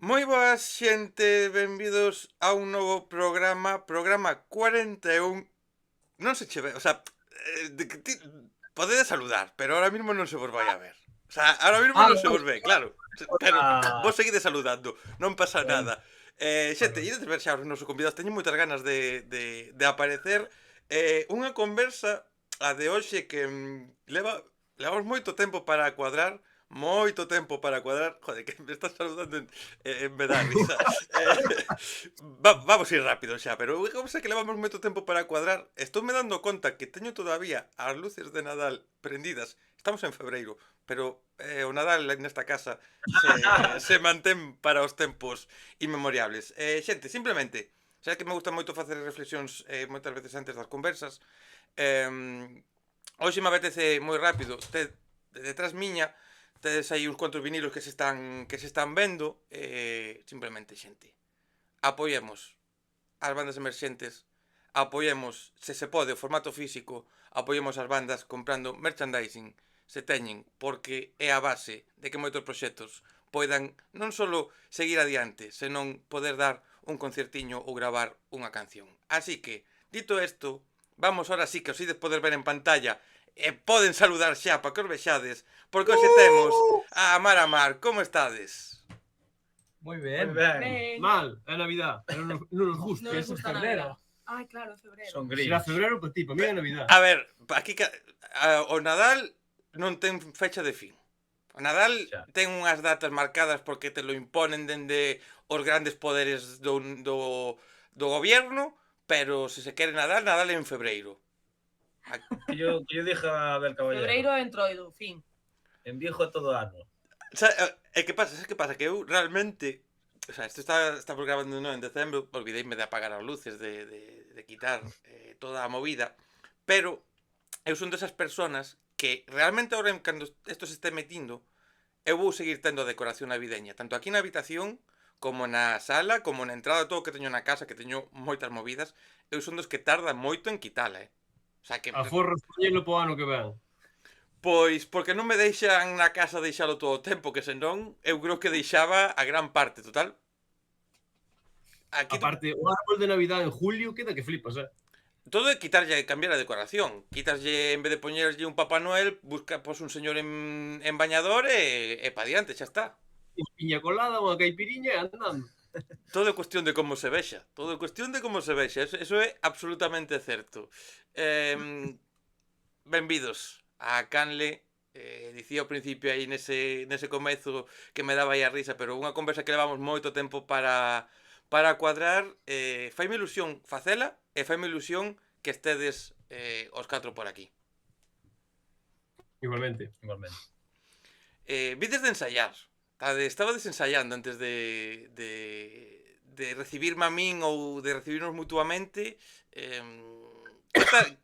Moi boas xente, benvidos a un novo programa 41. Non se che ve, o sea, de que ti podedes saludar, pero ahora mismo non se vos vai a ver. O sea, ahora mismo non se Vale, vos ve, claro, pero hola. vos seguides saludando, non pasa Ben, nada. Xente, ides ver xa os nosos convidados, teño moitas ganas de aparecer. Unha conversa, a de hoxe, que levamos moito tempo para cuadrar, moito tempo para cuadrar. Joder, que me estás saludando me dá risa. Vamos ir rápido xa, pero como sei que levamos moito tempo para cuadrar, estou me dando conta que teño todavía as luces de Nadal prendidas. Estamos en febreiro, pero o Nadal nesta casa se mantén para os tempos inmemoriables. Xente, simplemente, xa que me gusta moito facer reflexións moitas veces antes das conversas. eh, Hoxe me apetece moi rápido. Detrás miña tedes aí uns cuantos vinilos que se están vendo. Simplemente, xente, apoiemos as bandas emerxentes, apoiemos, se pode, o formato físico, apoiemos as bandas comprando merchandising, se teñen, porque é a base de que moitos proxectos poidan non só seguir adiante, senón poder dar un concertiño ou gravar unha canción. Así que, dito isto, vamos ahora sí que os ides poder ver en pantalla e poden saludar xa para que os vexades, porque hoxe temos a Mar. Como estades? moi Moi ben. ben. Ben, Mal, é Navidad, pero non nos gusta. non nos Ese gusta a febrero. Navidad. Ai, claro, febrero. Son Será gris. febrero para ti, para mí é Navidad. A ver, aquí o Nadal non ten fecha de fin. O Nadal Xa. ten unhas datas marcadas porque te lo imponen dende os grandes poderes do gobierno, pero se se quere Nadal é en febreiro. Que yo diga Abel Caballero. Febreiro é entroido, fin. En Vigo todo ano. Que pasa? Sabes que pasa? Que eu realmente, o sea, estamos grabando en decembro, olvideime de apagar as luces, de quitar toda a movida, pero eu son desas personas que realmente ahora cando isto se este metindo, eu vou seguir tendo a decoración navideña, tanto aquí na habitación, como na sala, como na entrada, todo o que teño na casa, que teño moitas movidas. Eu son dos que tarda moito en quitala, O sea, que Aforros poñelo para o ano que ven. pois porque non me deixan na casa deixalo todo o tempo, que senón eu creo que deixaba a gran parte, total. Aquí Aparte, o árbol de Navidad en julio queda que flipas, todo é quitarlle, cambiar a decoración. Quitaslle, en vez de poñerlle un Papá Noel, busca un señor en bañador e pa diante, xa está. Unha piña colada, unha caipiriña e andando. Todo é cuestión de como se vexa. Todo é cuestión de como se vexa. Eso é absolutamente certo. Benvidos a Canle. Dicía ao principio aí nese comezo que me daba aí a risa, pero unha conversa que levamos moito tempo para cuadrar. Faime ilusión facela e faime ilusión que estedes os catro por aquí. Igualmente. Igualmente. Vides de ensaiar. Estabades ensaiando antes de recibirme a min ou de recibirnos mutuamente.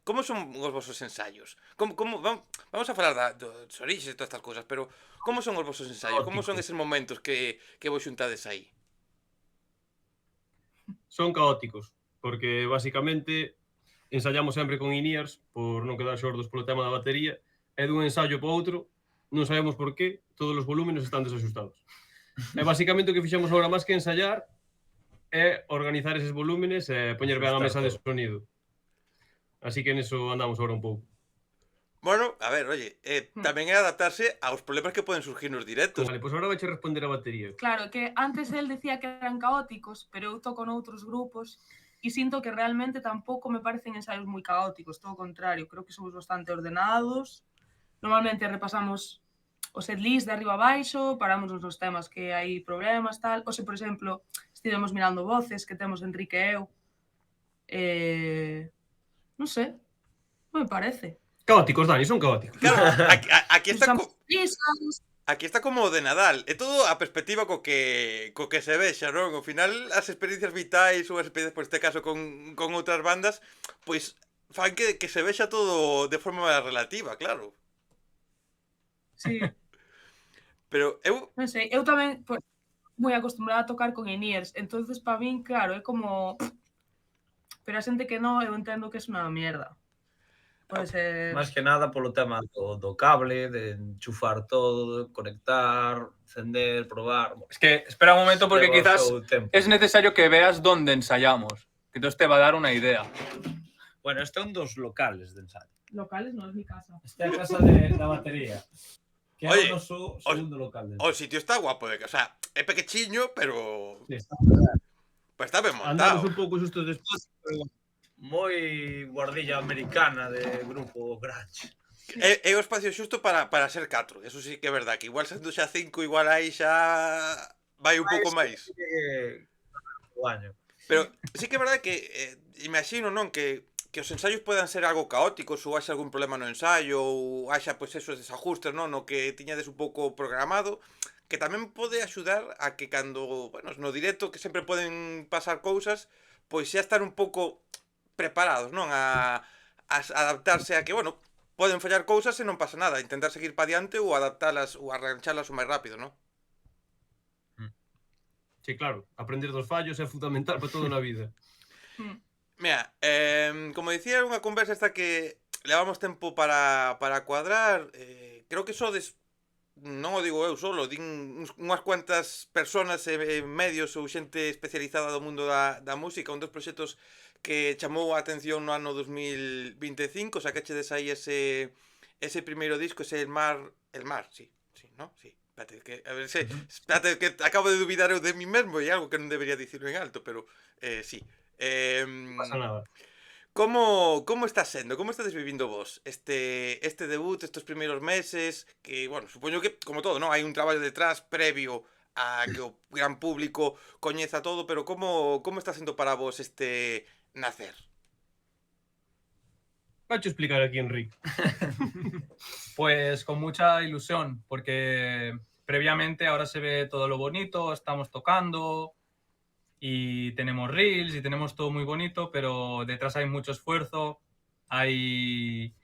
Como son os vosos ensaios? Vamos a falar dos orixes e todas estas cousas, pero como son os vosos ensaios? Como son eses momentos que vos xuntades aí? Son caóticos, porque basicamente ensayamos sempre con in-ears por non quedar xordos polo tema da batería, e dun ensaio para outro, non sabemos por qué, todos os volúmenes están desaxustados. E basicamente o que fixemos agora máis que ensayar é organizar eses volúmenes e poñer ben a mesa de sonido. Así que neso andamos agora un pouco. Bueno, a ver, oye, tamén é adaptarse aos problemas que poden surgir nos directos. Vale, pois agora vaiche responder a batería. Claro, que antes el decía que eran caóticos, pero eu toco noutros grupos e sinto que realmente tampouco me parecen ensaios moi caóticos, todo o contrario, creo que somos bastante ordenados. Normalmente repasamos o setlist de arriba a baixo, paramos nos temas que hai problemas, tal. O se, por exemplo, estivemos mirando voces que temos Enrique e eu. Non sei, non me parece. Caóticos, Dani, son caóticos. Claro, aquí está Usamos prisas. Aquí está como o de Nadal. É todo a perspectiva co que se vexa, non? Ao final, as experiencias vitais ou as experiencias, por este caso, con outras bandas, pois fan que se vexa todo de forma relativa, claro. Sí, Pero eu, non sei, eu tamén moi acostumbrada a tocar con in-ears, entonces para min, claro, é como... Pero a xente que non, eu entendo que é unha mierda. Pode ser... Máis que nada polo tema do cable, de enchufar todo, de conectar, encender, probar. Es que espera un momento porque Leva o quizás seu tempo. es necesario que veas dónde ensayamos, que entonces te va a dar una idea. Bueno, este é un dos locales de ensayo. Locales non é mi casa. Esta é a casa da batería. Que é Oye, o noso segundo local de O ensayo. sitio está guapo, o sea, é pequechiño, pero Sí, está pues está ben Andamos montado. un pouco sustos de espacio, pero moi guardilla americana de grupo grunge. É o espacio xusto para ser 4. Eso sí que é verdad, que igual sendo xa 5, igual aí xa vai un pouco máis. O año. Pero sí que é verdade que imagino, non, que os ensaios podan ser algo caóticos ou haxa algún problema no ensaio ou haxa pois esos desajustes, non, no que tiñades un pouco programado, que tamén pode axudar a que cando, bueno, no directo que sempre poden pasar cousas, pois xa estar un pouco preparados, non, a adaptarse a que, bueno, poden fallar cousas e non pasa nada, intentar seguir pa diante ou adaptalas ou arranchalas o máis rápido, non? sí, claro, aprender dos fallos é fundamental para toda a vida. Mira, como dicía, era unha conversa esta que levamos tempo para cuadrar. Creo que sodes, non o digo eu solo, din unhas cuantas personas e medios ou xente especializada do mundo da música, un dos proxectos que chamou a atención no ano 2025, saquechedes aí ese primeiro disco, ese El Mar, sí, ¿no? Sí. Espérate, que acabo de dubidar eu de mí mesmo e algo que non debería dicirlo en alto, pero sí. Non pasa nada. Como está sendo? Como estades vivindo vos este debut, estes primeiros meses? Que, bueno, supoño que, como todo, non? Hai un traballo detrás previo a que o gran público coñeza todo, pero como está sendo para vos este nacer? Vacho explicar aquí, Enrique. Pues con mucha ilusión, porque previamente ahora se ve todo lo bonito, estamos tocando y tenemos reels y tenemos todo muy bonito, pero detrás hay mucho esfuerzo, hay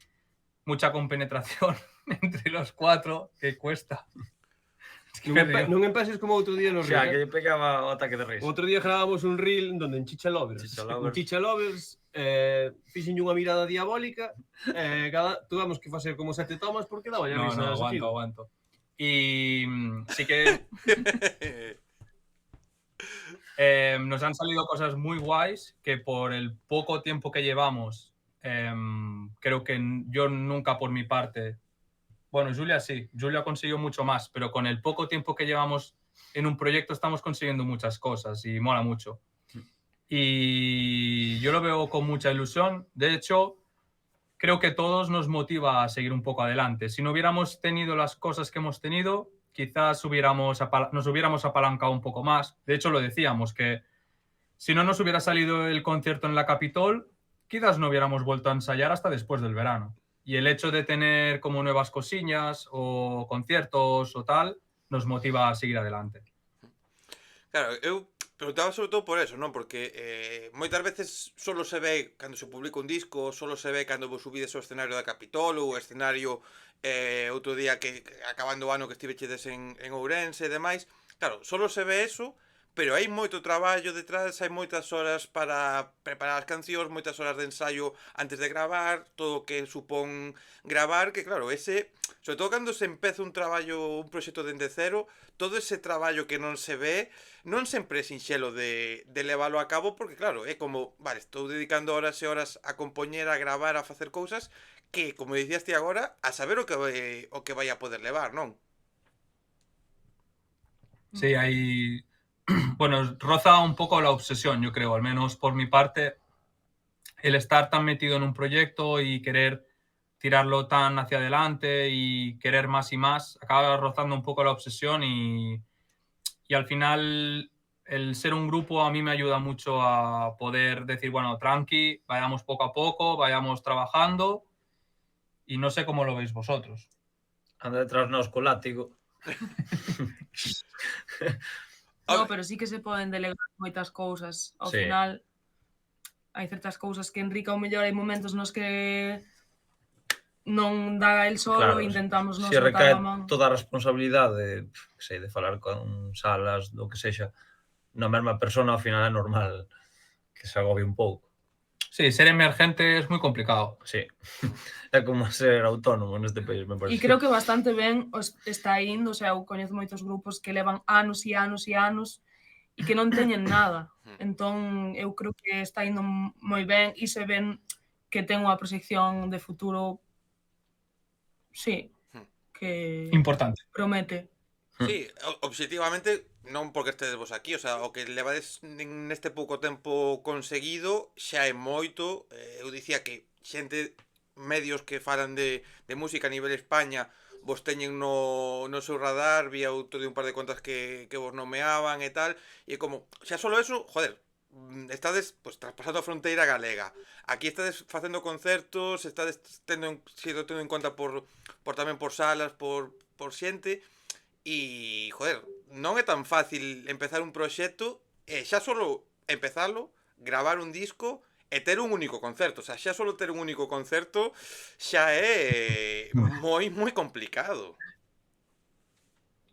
mucha compenetración entre los 4 que cuesta. Es que me río. Non empeces como outro día no Xa, que Reel. lle pegaba o ataque de risa. Outro día grabamos un reel donde en Chicha Lovers. Chicha Lovers. En Chicha Lovers fixenlle unha mirada diabólica, tuvamos que facer como 7 tomas porque daba ya No, risa. no, aguanto. Y sí que nos han salido cosas muy guays que por el poco tiempo que llevamos, creo que yo nunca por mi parte, bueno, Julia sí, Julia consiguió mucho más, pero con el poco tiempo que llevamos en un proyecto estamos consiguiendo muchas cosas y mola mucho. Y yo lo veo con mucha ilusión. De hecho, creo que todos nos motiva a seguir un poco adelante. Si no hubiéramos tenido las cosas que hemos tenido, quizás nos hubiéramos apalancado un poco más. De hecho, lo decíamos, que si no nos hubiera salido el concierto en la Capitol, quizás no hubiéramos vuelto a ensayar hasta después del verano. Y el hecho de tener como nuevas cosillas o conciertos o tal, nos motiva a seguir adelante. Claro, eu preguntaba sobre todo por eso, non? Porque moitas veces solo se ve cando se publica un disco, solo se ve cando vos subides ao escenario da Capitol ou o escenario outro día que acabando o ano que estivechedes en Ourense e demais. Claro, solo se ve eso, pero hai moito traballo detrás, hai moitas horas para preparar as cancións, moitas horas de ensayo antes de gravar, todo o que supón gravar, que claro, sobre todo cando se empeza un traballo, un proxecto dende cero, todo ese traballo que non se ve, non sempre é sinxelo de leválo a cabo, porque claro, é como, vale, estou dedicando horas e horas a compoñer, a gravar, a facer cousas, que, como dicías ti agora, a saber o que vai a poder levar, non? Sí, hay... Bueno, roza un poco la obsesión, yo creo, al menos por mi parte, el estar tan metido en un proyecto y querer tirarlo tan hacia adelante y querer más y más, acaba rozando un poco la obsesión y al final el ser un grupo a mí me ayuda mucho a poder decir, bueno, tranqui, vayamos poco a poco, vayamos trabajando y no sé cómo lo veis vosotros. Anda detrás nos co látigo. No, pero sí que se poden delegar moitas cousas. Ao Sí. final, hai certas cousas que Enrique ao mellor hai momentos nos que non dá el solo e intentamos non se soltar recae a man. toda a responsabilidade, de falar con salas, do que sexa, na mesma persona, ao final é normal que se agobie un pouco. Sí, ser emergente es muy complicado. Sí. É como ser autónomo neste país, me parece. E creo que bastante ben está indo, o sea, eu coñezo moitos grupos que levan anos e anos e anos e que non teñen nada. Entón, eu creo que está indo moi ben e se ven que ten unha proxección de futuro, sí, que Importante. promete. Sí, obxectivamente non porque estedes vos aquí, o sea, o que levades neste pouco tempo conseguido xa é moito. Eu dicía que xente, medios que falan de música a nivel España, vos teñen no seu radar, vía outro de un par de contas que vos nomeaban e tal, e como, xa solo eso, joder, estades pues traspasando a fronteira galega. Aquí estades facendo concertos, estades sido tendo en conta por tamén por salas, por xente. E, joder, non é tan fácil empezar un proxecto e xa solo empezalo, gravar un disco e ter un único concerto. O sea, xa solo ter un único concerto xa é moi complicado.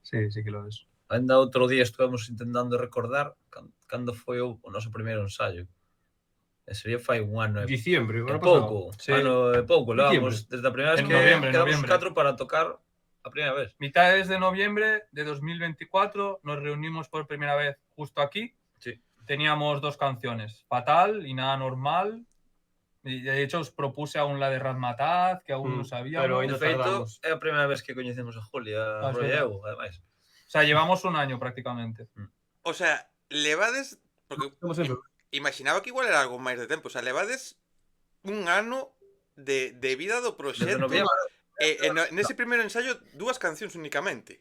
Sí, sí que lo es. Ainda outro día estuvemos intentando recordar cando foi o noso primeiro ensayo. E sería fai un ano Diciembre, o e ano pasado. pouco. Sí. Ano e pouco. Diciembre. Levamos desde a primeira vez En que noviembre, quedamos noviembre. 4 para tocar a primeira vez. Mitades de noviembre de 2024 nos reunimos por primera vez justo aquí. Sí. Teníamos 2 canciones, Fatal y Nada Normal. Y de hecho os propuse aún la de Razmataz, que aún no sabíamos. pero De ainda feito, tardamos. é a primeira vez que coñecemos a Julia, Ah, Roy e verdad. eu, ademais. O sea, llevamos un año prácticamente. O sea, levades... Porque Estamos en imaginaba que igual era algo máis de tempo. O sea, levades un ano de vida do Desde proxecto. noviembre. E nese primeiro ensayo, 2 cancións únicamente.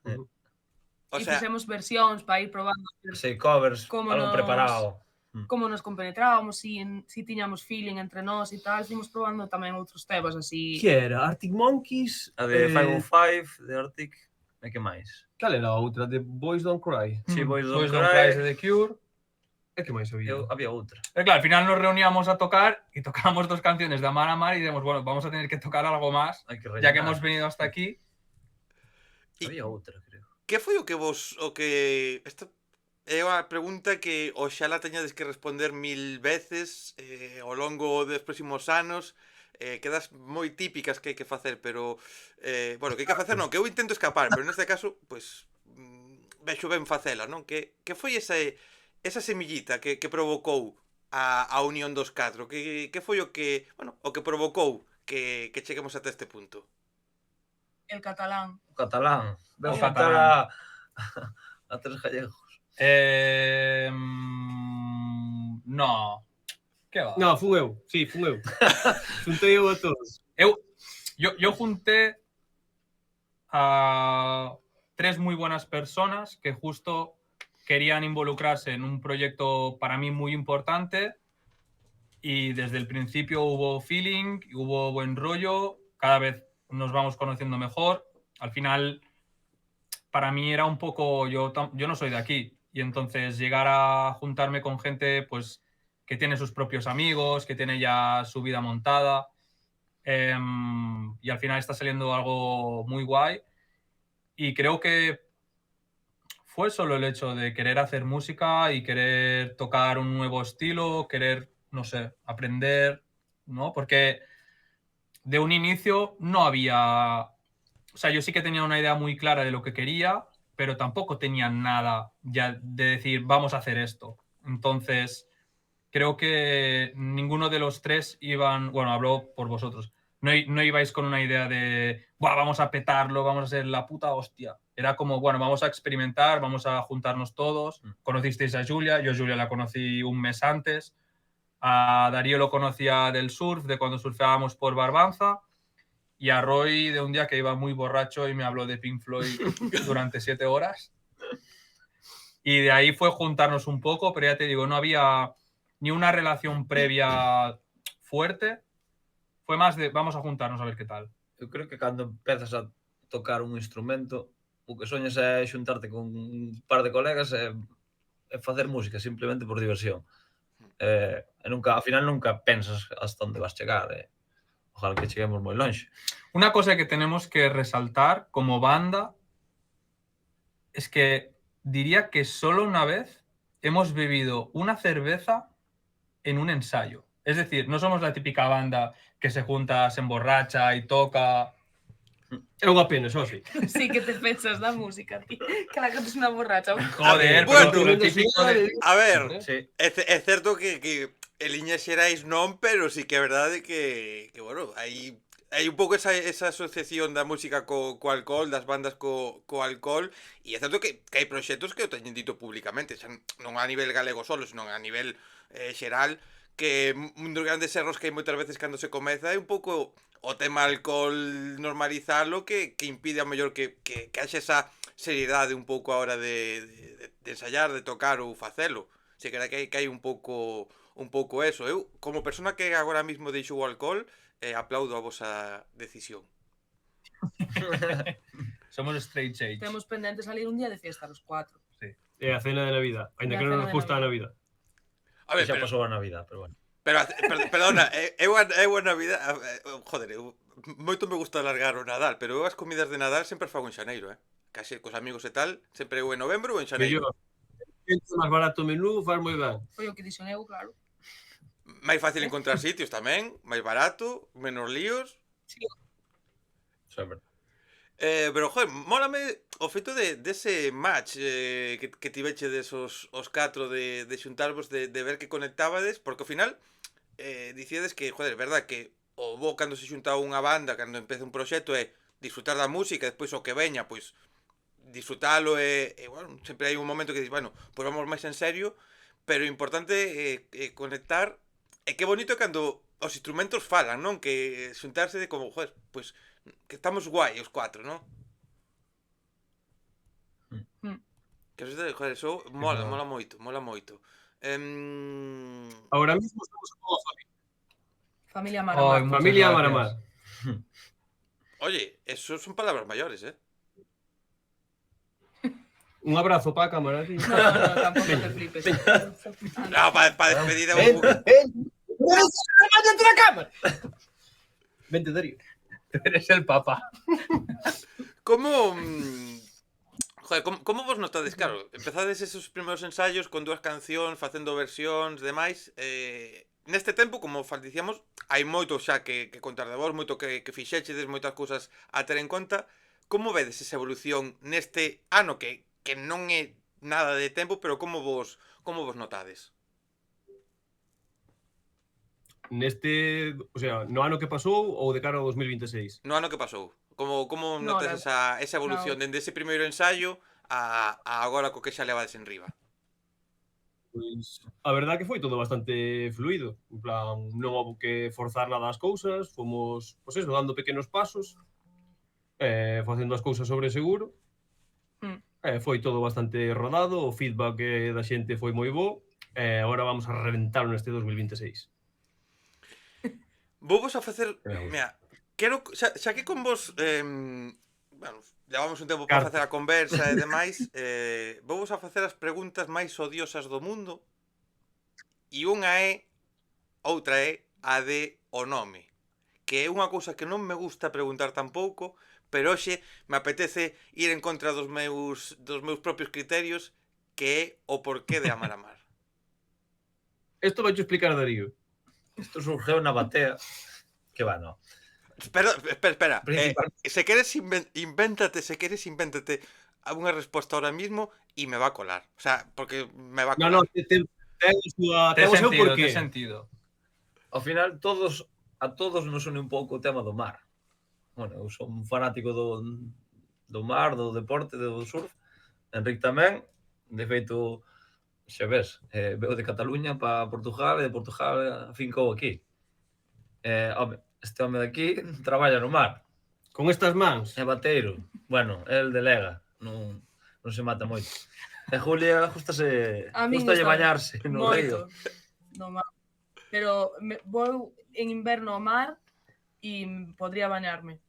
O E sea, fixemos versións para ir probando Sei covers, Como algo nos- preparado. como nos compenetrábamos, si tiñamos feeling entre nós e tal, fomos probando tamén outros temas así. Que era? Arctic Monkeys? A de 505, de Arctic, e que máis? Cal era a outra? De Boys Don't Cry. Sí, Boys Don't Boys Don't Cry. Cry de The Cure. E que máis había? Había outra. Pero claro, al final nos reuníamos a tocar y tocábamos 2 canciones de Amar Amar y decíamos, bueno, vamos a tener que tocar algo más, Hai que ya que rellenar. hemos venido hasta aquí. Había outra, creo. que foi o que vos... Esta é unha pregunta que oxalá teñades que responder 1000 veces ao longo dos próximos anos. Quedas moi típicas que hai que facer, pero... bueno, que hai que facer non, que eu intento escapar, pero neste caso, pues... vexo ben facela, non? Que foi esa semillita que provocou a unión dos 4? Que foi o que... Bueno, o que provocou que cheguemos ata este punto? El catalán. O catalán. Veo O faltar catalán. a 3 gallegos. No. Que va? No, fun eu. Sí, fun eu. Xuntei eu a todos. Yo junté a 3 muy buenas personas que justo querían involucrarse en un proyecto para mí muy importante y desde el principio hubo feeling, hubo buen rollo, cada vez nos vamos conociendo mejor. Al final, para mí era un poco... Yo no soy de aquí y entonces llegar a juntarme con gente pues que tiene sus propios amigos, que tiene ya su vida montada y al final está saliendo algo muy guay y creo que fue solo el hecho de querer hacer música y querer tocar un nuevo estilo, querer, no sé, aprender, ¿no? Porque de un inicio no había... O sea, yo sí que tenía una idea muy clara de lo que quería, pero tampoco tenía nada ya de decir, vamos a hacer esto. Entonces, creo que ninguno de los 3 iban... Bueno, hablo por vosotros. No ibais con una idea de, vamos a petarlo, vamos a ser la puta hostia. Era como, bueno, vamos a experimentar, vamos a juntarnos todos. Conocisteis a Julia, yo a Julia la conocí un mes antes. A Darío lo conocía del surf, de cuando surfeábamos por Barbanza. Y a Roy de un día que iba muy borracho y me habló de Pink Floyd durante 7 horas. Y de ahí fue juntarnos un poco, pero ya te digo, no había ni una relación previa fuerte. Fue más de, vamos a juntarnos a ver qué tal. Eu creo que cando empezas a tocar un instrumento, o que soñas é xuntarte con un par de colegas e facer música simplemente por diversión. E nunca, ao final nunca pensas hasta onde vas chegar. Ojalá que cheguemos moi longe. Una cosa que tenemos que resaltar como banda es que diría que solo una vez hemos bebido una cerveza en un ensayo. Es decir, no somos la típica banda que se junta, se emborracha y toca. É unha pena, só así. Sí que te pensas da música, ti. Que la cantas una borracha. Joder, bueno, pero lo típico de... A ver, Sí. é certo que en liñas xerais non, pero sí que é verdade que bueno, hai un pouco esa asociación da música co alcohol, das bandas co alcohol, e é certo que hai proxectos que o teñen dito públicamente, xa non a nivel galego solo, senón a nivel xeral, que un dos grandes erros que hai moitas veces cando se comeza é un pouco o tema alcohol normalizalo que impide a mellor que haxe esa seriedade un pouco a hora de ensayar, de tocar ou facelo. Se queda que hai un pouco eso. Eu, como persona que agora mismo deixou o alcohol, aplaudo a vosa decisión. Somos straight edge. Temos pendente salir un día de fiesta los 4. É a cena de Navidad, ainda É a que non cena nos de gusta a Navidad. A ver, Xa pero, pasou a Navidad, pero bueno. perdona, eu a Navidad, joder, moito me gusta alargar o Nadal, pero eu as comidas de Nadal sempre fago en xaneiro, case cos amigos e tal, sempre ou en novembro ou en xaneiro. Mellor. Quanto máis barato o menú, faz moi ben. Foi o que dixen eu, claro. Máis fácil encontrar sitios tamén, máis barato, menos líos. Eso é verdade. Pero, joder, mólame o feito dese match que tiveche desos os 4 de xuntarvos, de ver que conectábades, porque ao final dicíades que, joder, é verdad que o bo cando se xunta unha banda, cando empeza un proxecto é disfrutar da música, despois o que veña, pois disfrutalo e bueno, sempre hai un momento que dices, bueno, pois vamos máis en serio, pero o importante é conectar, e que bonito é cando os instrumentos falan, non? Que xuntarse de como, joder, pois que estamos guai os 4, non? Que eso, joder, eso mola moito. Ahora mismo estamos como a familia. Familia Ay, Maramar. muchas Familia gracias. Maramar. Oye, eso son palabras mayores, Un abrazo para a cámara, tío. No, tampoco te flipes. No, para despedida ¡Váyate la cámara! Vente, Darío. Eres el papa. Como joder, como vos notades? Claro, empezades esos primeiros ensayos con 2 cancións, facendo versións, demais. Neste tempo, como dicíamos, hai moito xa que contar de vos, moito que fixechedes, moitas cousas a ter en conta. Como vedes esa evolución neste ano que non é nada de tempo, pero como vos notades? Neste, o sea, no ano que pasou ou de cara ao 2026? No ano que pasou. Como No, notas esa evolución dende ese primeiro ensayo a agora co que xa levades en riba? Pois a verdade que foi todo bastante fluido. En plan, non houve que forzar nada as cousas, fomos, pois eso, dando pequenos pasos, facendo as cousas sobre seguro. Foi todo bastante rodado, o feedback da xente foi moi bo, e agora vamos a reventar neste 2026. Vou vos a facer, mira, quero, xa que con vos bueno, levamos un tempo para facer a conversa e demais, vou vos a facer as preguntas máis odiosas do mundo, e outra é a de o nome, que é unha cousa que non me gusta preguntar tampouco, pero hoxe me apetece ir en contra dos meus propios criterios, que é o porqué de Amaramar. Isto vai explicar a Darío. Isto surgeu na batea. Que va, no. Espera. Principal. Se queres invéntate unha resposta ahora mismo e me va a colar. O sea, porque me va a colar. No, ten o seu porqué. Ten sentido. Ao final, a todos nos une un pouco o tema do mar. Bueno, eu son un fanático do mar, do deporte, do surf. Enric tamén. De feito, xa ves, veo de Cataluña para Portugal e de Portugal fincou aquí. Este home de aquí traballa no mar. Con estas mans. É bateiro. Bueno, el delega. Non se mata moito. E Julia gustalle bañarse no río. No mar. Pero vou en inverno ao mar e podría bañarme.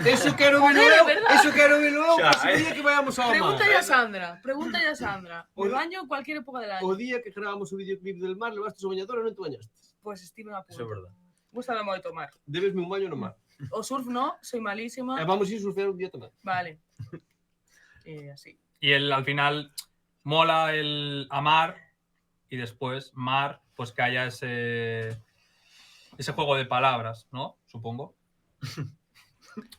Eso quero velo eu. O día que vayamos ao mar. Pregúntalle a Sandra. Me baño cualquier época del año. O día que grabamos o videoclip del mar, levaste o bañador e non te bañastes. Pues estive a punto. Eso é verdade. Gústame moito o mar. Debesme un baño no mar. O surf no, soy malísima. E vamos ir surfear un día tamén. Vale. Así. Y al final mola el amar y después mar pues que haya ese juego de palabras, ¿no? Supongo.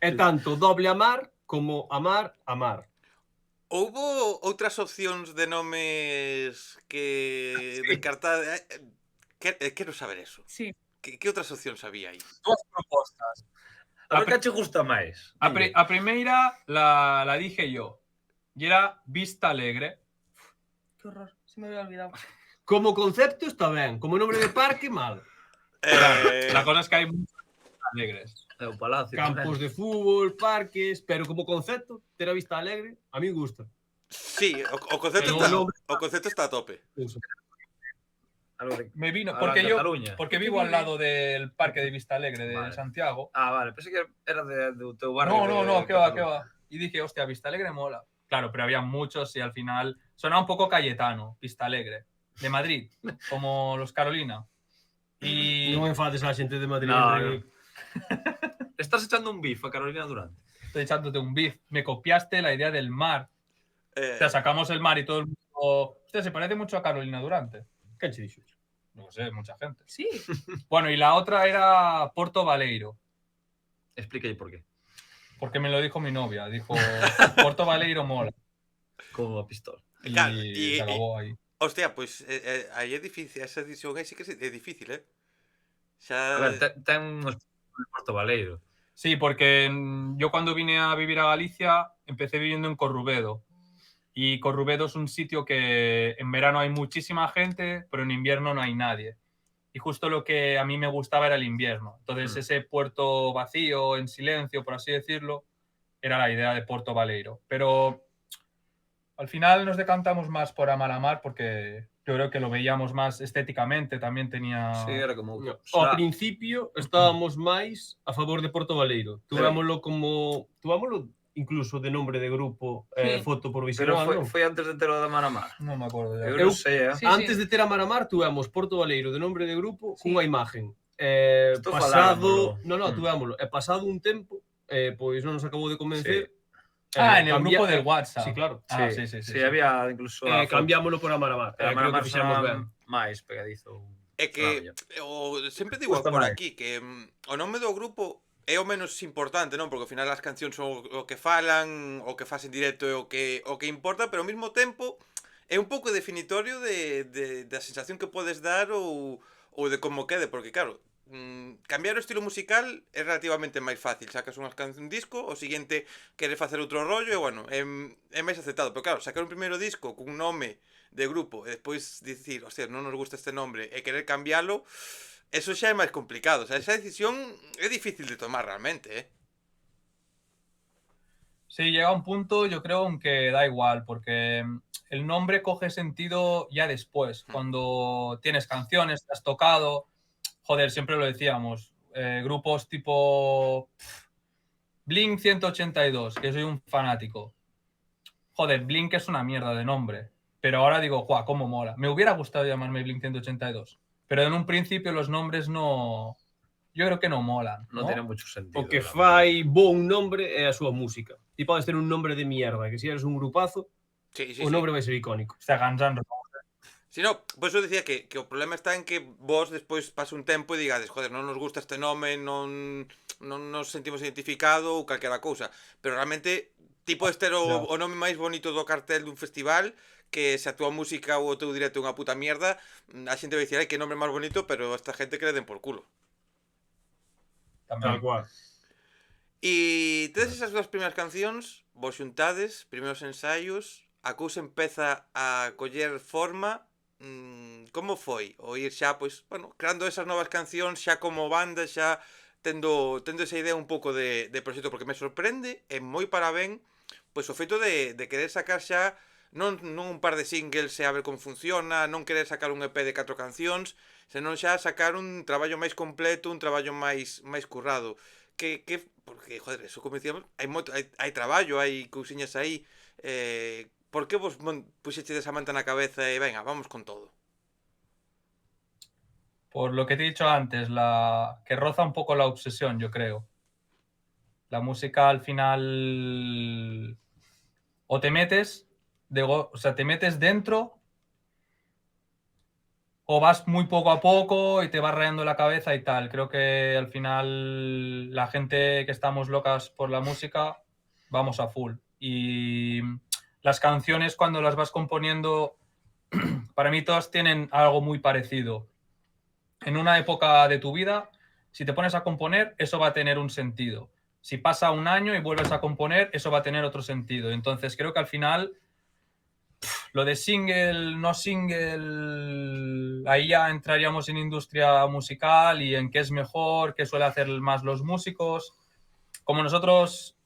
É tanto doble amar como amar. Houbo outras opcións de nomes que Sí. descartar... Quero saber eso. Sí. Que outras opcións había aí? Dos propostas. A ver que che gusta máis. A primeira la dije yo. Y era Vista Alegre. Qué horror, se me había olvidado. Como concepto está ben, como nombre de parque, mal. Eh, La cosa es que hay muchos alegres. É o Palacio. Campos de fútbol, parques, pero como concepto, ter a Vista Alegre, a mí gusta. sí, o concepto Pero o concepto está a tope. Algo de... Me vino, Ahora porque en yo, Cataluña. porque vivo al lado del Parque de Vista Alegre de Vale. Santiago. Ah, vale, pensé que era de teu barrio. No, que va. Y dije, hostia, Vista Alegre mola. Claro, pero había muchos y al final sonaba un poco Cayetano, Vista Alegre, de Madrid, como los Carolina. Y Non enfades a xente de Madrid. No, Enrique. Estás echando un bif a Carolina Durante. estoy echándote un beef. Me copiaste la idea del mar. Eh, O sea, sacamos el mar y todo el mundo... Hostia, se parece mucho a Carolina Durante. Quen che dixo iso? No sé, mucha gente. Sí. Bueno, y la otra era Porto Baleiro, Expliquei por qué. porque me lo dijo mi novia. Dijo, Porto Baleiro mola. Como a pistola. Y Claro, se acabó ahí. hostia, pois aí é difícil, esa edición aí sí que é difícil, A ver, ten uns Porto Baleiro. Sí, porque yo cuando vine a vivir a Galicia empecé viviendo en Corrubedo. Y Corrubedo es un sitio que en verano hay muchísima gente, pero en invierno no hay nadie. Y justo lo que a mí me gustaba era el invierno. Entonces ese puerto vacío, en silencio, por así decirlo, era la idea de Porto Baleiro. Pero al final nos decantamos más por Amalamar porque yo creo que lo veíamos más estéticamente. También tenía... Sí, era como... No. será- Ao principio estábamos máis a favor de Porto Baleiro. Tuvámoslo incluso de nombre de grupo, Sí. foto Pero provisional, non? foi antes de ter o da Maramar. No me acuerdo ya. Eu non sei, Sí, Antes de ter a Maramar, tuvemos Porto Baleiro de nombre de grupo Sí. cunha imagen. Estou Pasado... falándolo. No, tuvémoslo. E pasado un tempo, pois non nos acabou de convencer. En el grupo del WhatsApp. Sí, claro. Ah, Sí, sí. había incluso... a foto. Cambiámoslo por a Maramar. Pero a Creo Maramar que fixemos sonaba ben. máis pegadizo. É que sempre digo Gusta por máis. aquí que o nome do grupo é o menos importante, non? Porque ao final as cancións son o que falan, o que faz en directo é o que importa, pero ao mesmo tempo é un pouco definitorio da sensación que podes dar ou de como quede, porque claro, cambiar o estilo musical é relativamente máis fácil. Sacas un disco, o seguinte queres facer outro rollo e bueno, é máis aceptado. Pero claro, sacar un primeiro disco cun nome de grupo e despois dicir, hostia, non nos gusta este nombre e querer cambiarlo, eso xa é máis complicado. O sea, esa decisión é difícil de tomar realmente, Sí, llega un punto, yo creo, en que da igual, porque el nombre coge sentido ya después, cuando tienes canciones, te has tocado. Joder, siempre lo decíamos, grupos tipo Blink 182, que soy un fanático. Joder, Blink es una mierda de nombre, pero ahora digo, ¡guau, cómo mola! Me hubiera gustado llamarme Blink 182, pero en un principio los nombres no... Yo creo que no molan, Non ¿no? tiene mucho sentido. O que la fai bo un nombre é a súa música. Ti podes ter un nombre de mierda, que se eres un grupazo, Sí, o nombre vai ser icónico. O sea, Guns N' Roses. Si no, por eso decía que o problema está en que vos despois pase un tempo e digades, joder, non nos gusta este nome, non nos sentimos identificado ou calquera cousa. Pero realmente, ti podes ter o nome máis bonito do cartel dun festival, que se a túa música ou o teu directo é unha puta mierda, a xente vai dicir, ai, que nome máis bonito, pero esta gente que le den por culo. También. Tal cual. E todas esas dúas primeiras cancións, vos xuntades, primeiros ensaios, a cousa empeza a coller forma. Como foi? O ir xa, pois, bueno, creando esas novas cancións xa como banda, xa tendo esa idea un pouco de proxecto, porque me sorprende, e moi para ben, pois o feito de querer sacar xa non un par de singles e a ver como funciona, non querer sacar un EP de 4 cancións, senón xa sacar un traballo máis completo, un traballo máis currado. Porque, joder, eso como decíamos, hai traballo, hai cousiñas aí. Por que vos puxeche esa manta na cabeza e venga, vamos con todo? Por lo que te he dicho antes, que roza un poco la obsesión, yo creo. La música al final o te metes te metes dentro o vas muy poco a poco y te vas rayando la cabeza y tal. Creo que al final la gente que estamos locas por la música vamos a full. Y las canciones cuando las vas componiendo, para mí todas tienen algo muy parecido. En una época de tu vida, si te pones a componer, eso va a tener un sentido. Si pasa un año y vuelves a componer, eso va a tener otro sentido. Entonces creo que al final lo de single, no single, ahí ya entraríamos en industria musical y en qué es mejor, qué suele hacer más los músicos. Como nosotros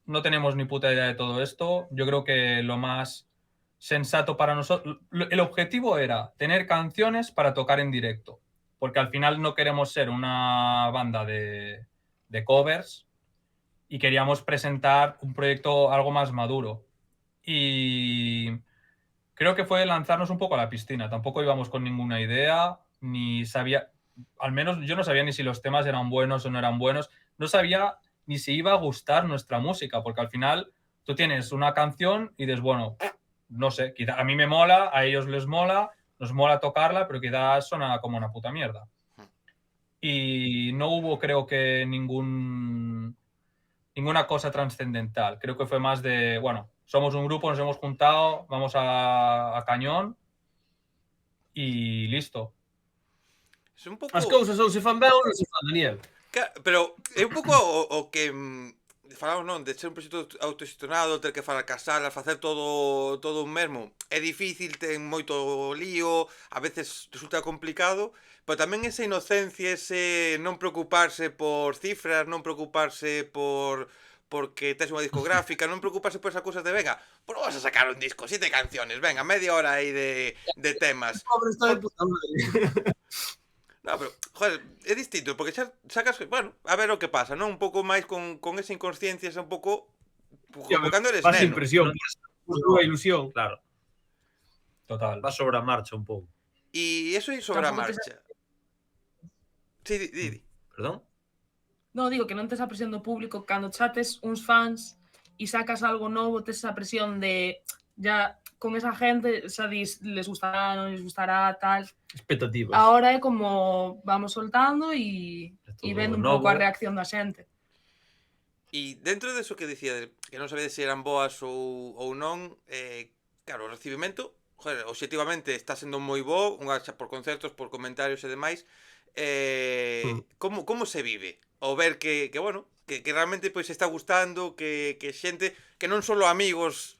no tenemos ni puta idea de todo esto, yo creo que lo más sensato para nosotros, el objetivo era tener canciones para tocar en directo, porque al final no queremos ser una banda de covers y queríamos presentar un proyecto algo más maduro. Y creo que fue lanzarnos un poco a la piscina. Tampoco íbamos con ninguna idea, ni sabía, al menos yo no sabía ni si los temas eran buenos o no eran buenos. No sabía ni si iba a gustar nuestra música, porque al final tú tienes una canción y dices, bueno, no sé, quizá a mí me mola, a ellos les mola, nos mola tocarla, pero quizás suena como una puta mierda. Y no hubo, creo que, ninguna cosa trascendental. Creo que fue más de, bueno, somos un grupo, nos hemos juntado, vamos a cañón y listo. Es un pouco... As cousas ou se fan ben ou non se fan, Daniel. Pero é un pouco o que falamos, non, de ser un proxecto autogestionado, ter que fracasar, facer todo un mesmo. É difícil, ten moito lío, a veces resulta complicado, pero tamén esa inocencia, ese non preocuparse por cifras, non preocuparse porque tes unha discográfica, non preocuparse por esas cousas de venga, pues vamos a sacar un disco, 7 canciones, venga, media hora aí de temas. Pobre está de puta madre. No, pero, joder, é distinto, porque xa sacas, bueno, a ver o que pasa, non? Un pouco máis con esa inconsciencia, esa un pouco... Como cando eres Vas sin neno. presión, vas con ilusión. Claro, Total. va sobre a marcha un pouco. E iso é sobre a Tampouco marcha. Sí, di. Perdón? No, digo que non tes a presión do público cando xa tes uns fans e sacas algo novo, tes esa presión de ya con esa gente, xa dis, les gustará, non les gustará, tal. Expectativas. Ahora é como vamos soltando e vendo un pouco a novo. reacción da xente. E dentro deso que dicía, que non sabedes se eran boas ou non, claro, o recibimento, joder, obxectivamente está sendo moi bo, unha xa por concertos, por comentarios e demais, como se vive? O ver que bueno, que realmente pois está gustando, que xente, que non só amigos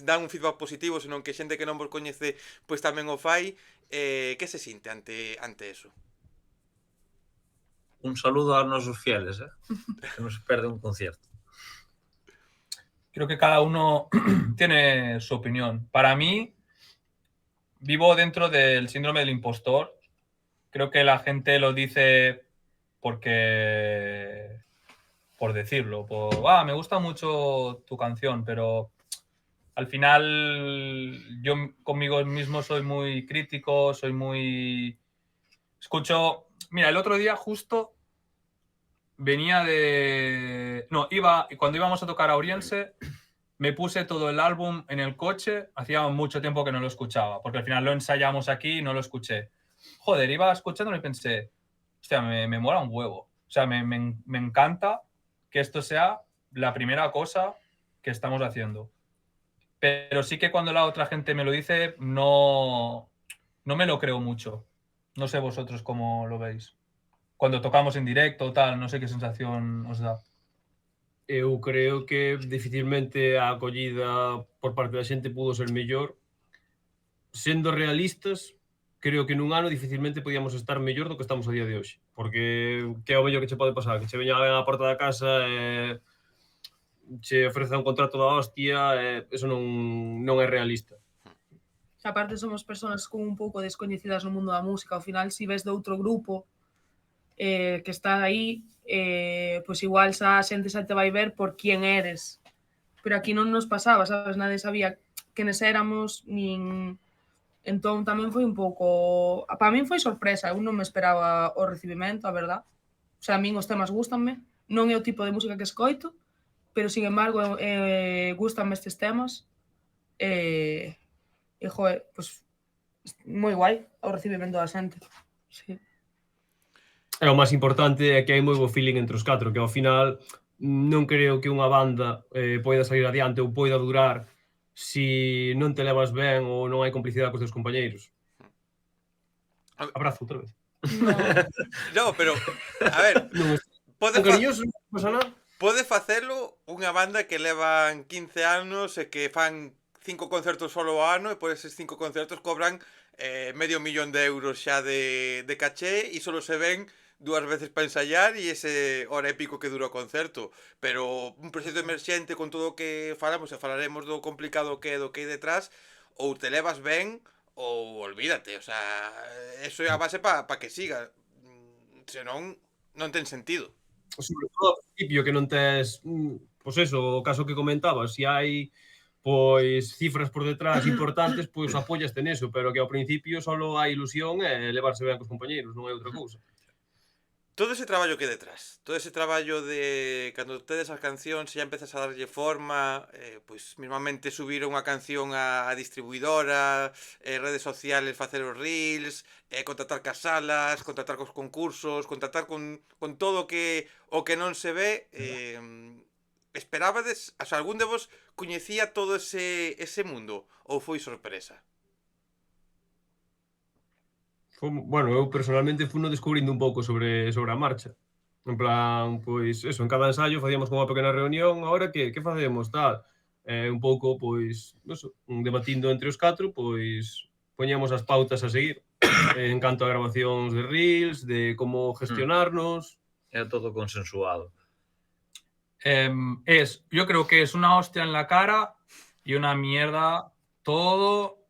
dan un feedback positivo, senón que xente que non vos coñece pois tamén o fai, que se sinte ante eso? Un saludo aos nosos fieles, que non se perde un concierto. Creo que cada uno tiene su opinión. Para mí, vivo dentro del síndrome del impostor. Creo que la gente lo dice porque... por decirlo, me gusta mucho tu canción, pero al final yo conmigo mismo soy muy crítico, soy muy... Escucho... Mira, el otro día justo venía de... No, cuando íbamos a tocar a Oriense, me puse todo el álbum en el coche, hacía mucho tiempo que no lo escuchaba, porque al final lo ensayamos aquí y no lo escuché. Joder, iba escuchándolo y pensé, hostia, me mola un huevo. O sea, me encanta que esto sea la primera cosa que estamos haciendo. Pero sí que cuando la otra gente me lo dice, no me lo creo mucho. No sé vosotros cómo lo veis. Cuando tocamos en directo, tal, no sé qué sensación os da. Eu creo que dificilmente a acollida por parte da xente pudo ser mellor. Sendo realistas, creo que nun ano dificilmente podíamos estar mellor do que estamos a día de hoxe. Porque que é o mellor que che pode pasar? Que che veña alguén á porta da casa e che ofreza un contrato da hostia, eso non é realista. Xa aparte somos persoas con un pouco descoñecidas no mundo da música, ao final si ves de outro grupo que está aí, pois igual xa a xente xa te vai ver por quién eres. Pero aquí non nos pasaba, sabes? Nadie sabía quenes éramos, nin... Entón tamén foi un pouco... Para min foi sorpresa, eu non me esperaba o recibimento, a verdad. O sea, a min os temas gustanme, non é o tipo de música que escoito, pero, sin embargo, gustanme estes temas. Joder, pues, moi guai o recibimento da xente. Sí. E o máis importante é que hai moi bo feeling entre os 4, que ao final non creo que unha banda poida sair adiante ou poida durar si non te levas ben ou non hai complicidade cos teus compañeiros. Abrazo outra vez. No. No, pero, a ver, Non pode, Son cariñosos, non pasa nada. pode facelo unha banda que levan 15 anos e que fan 5 concertos solo ao ano e por eses 5 concertos cobran €500,000 xa de caché e solo se ven 2 veces para ensayar e ese hora e pico que dura o concerto. Pero un proxecto emerxente con todo o que falamos e falaremos do complicado que é do que hai detrás, ou te levas ben ou olvídate, o sea, eso é a base para que siga. Senón, non ten sentido. Sobre todo ao principio que non tes, pois eso, o caso que comentabas, se hai pois cifras por detrás importantes, pois apóyaste neso, pero que ao principio solo hai ilusión e levarse ben cos compañeiros, non hai outra cousa. Todo ese traballo que hai detrás, todo ese traballo de cando tedes as cancións e xa empezas a darlle forma, pois mismamente subir unha canción á distribuidora, redes sociales, facer os reels, contratar cas salas, contratar cos concursos, contratar con todo o que non se ve, esperábades, o sea, algún de vos coñecía todo ese mundo ou foi sorpresa? Bueno, eu personalmente funo descubrindo un pouco sobre a marcha. En plan, pois, eso, en cada ensayo facíamos como unha pequena reunión, agora que facemos, tal. Un pouco, pois, eso, debatindo entre os 4, pois, poñíamos as pautas a seguir. En canto a grabacións de reels, de como gestionarnos. É todo consensuado. Yo creo que es una hostia en la cara y una mierda todo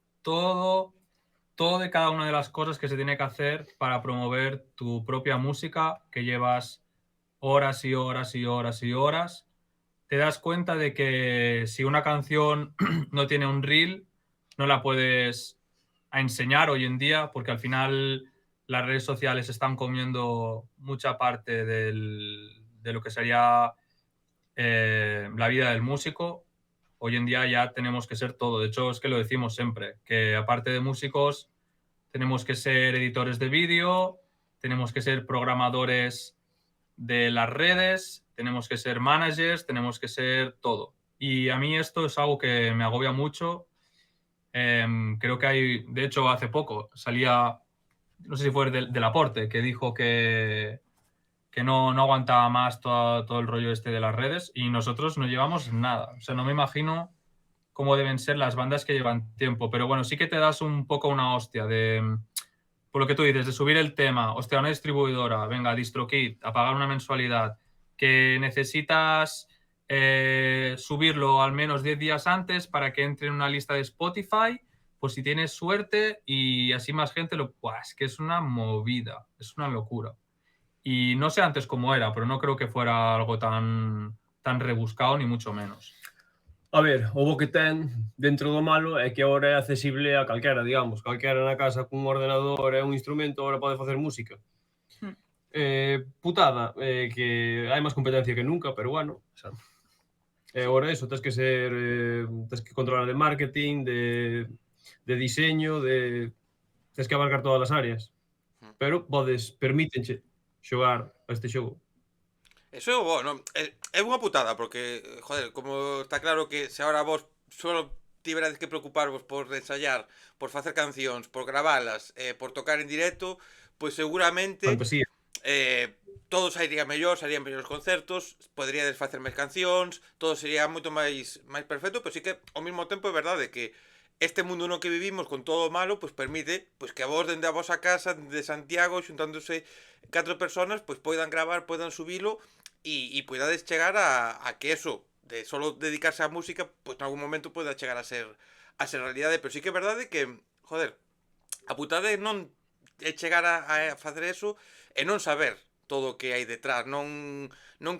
de cada una de las cosas que se tiene que hacer para promover tu propia música, que llevas horas y horas y horas y horas. Te das cuenta de que si una canción no tiene un reel, no la puedes enseñar hoy en día, porque al final las redes sociales están comiendo mucha parte de lo que sería la vida del músico. Hoy en día ya tenemos que ser todo. De hecho, es que lo decimos siempre, que aparte de músicos, tenemos que ser editores de vídeo, tenemos que ser programadores de las redes, tenemos que ser managers, tenemos que ser todo. Y a mí esto es algo que me agobia mucho. Creo que hay, de hecho, hace poco salía, no sé si fue del Aporte, que dijo que no aguantaba más todo el rollo este de las redes y nosotros no llevamos nada. O sea, no me imagino cómo deben ser las bandas que llevan tiempo, pero bueno, sí que te das un poco una hostia de, por lo que tú dices, de subir el tema, hostia, una distribuidora, venga, DistroKid, a pagar una mensualidad, que necesitas subirlo al menos 10 días antes para que entre en una lista de Spotify, pues si tienes suerte y así más gente lo... Buah, es que es una movida, es una locura. Y no sé antes cómo era, pero no creo que fuera algo tan rebuscado, ni mucho menos. A ver, o bo que ten dentro do malo é que agora é accesible a calquera, digamos. Calquera na casa cun ordenador e un instrumento agora pode facer música. Putada, que hai máis competencia que nunca, pero bueno. Exacto. Agora eso, tens que ser, tens que controlar de marketing, de diseño, tens que abarcar todas as áreas. Pero permítenche xogar a este xogo. Eso é bo, non? É unha putada, porque, joder, como está claro que se agora vos solo tiverades que preocuparvos por ensayar, por facer cancións, por gravalas, por tocar en directo, pois seguramente Fantasía. todo sairía mellor, sairían mellores concertos, poderíades facer máis cancións, todo sería moito máis perfecto, pero sí que ao mesmo tempo é verdade que este mundo no que vivimos con todo o malo, pois permite pois que a vos dende a vosa casa de Santiago, xuntándose 4 personas, pois poidan gravar, poidan subilo e poidades chegar a que eso, de solo dedicarse á música, pois en algún momento poida chegar a ser realidade, pero sí que é verdade que, joder, a putada non é chegar a facer eso e non saber todo o que hai detrás, non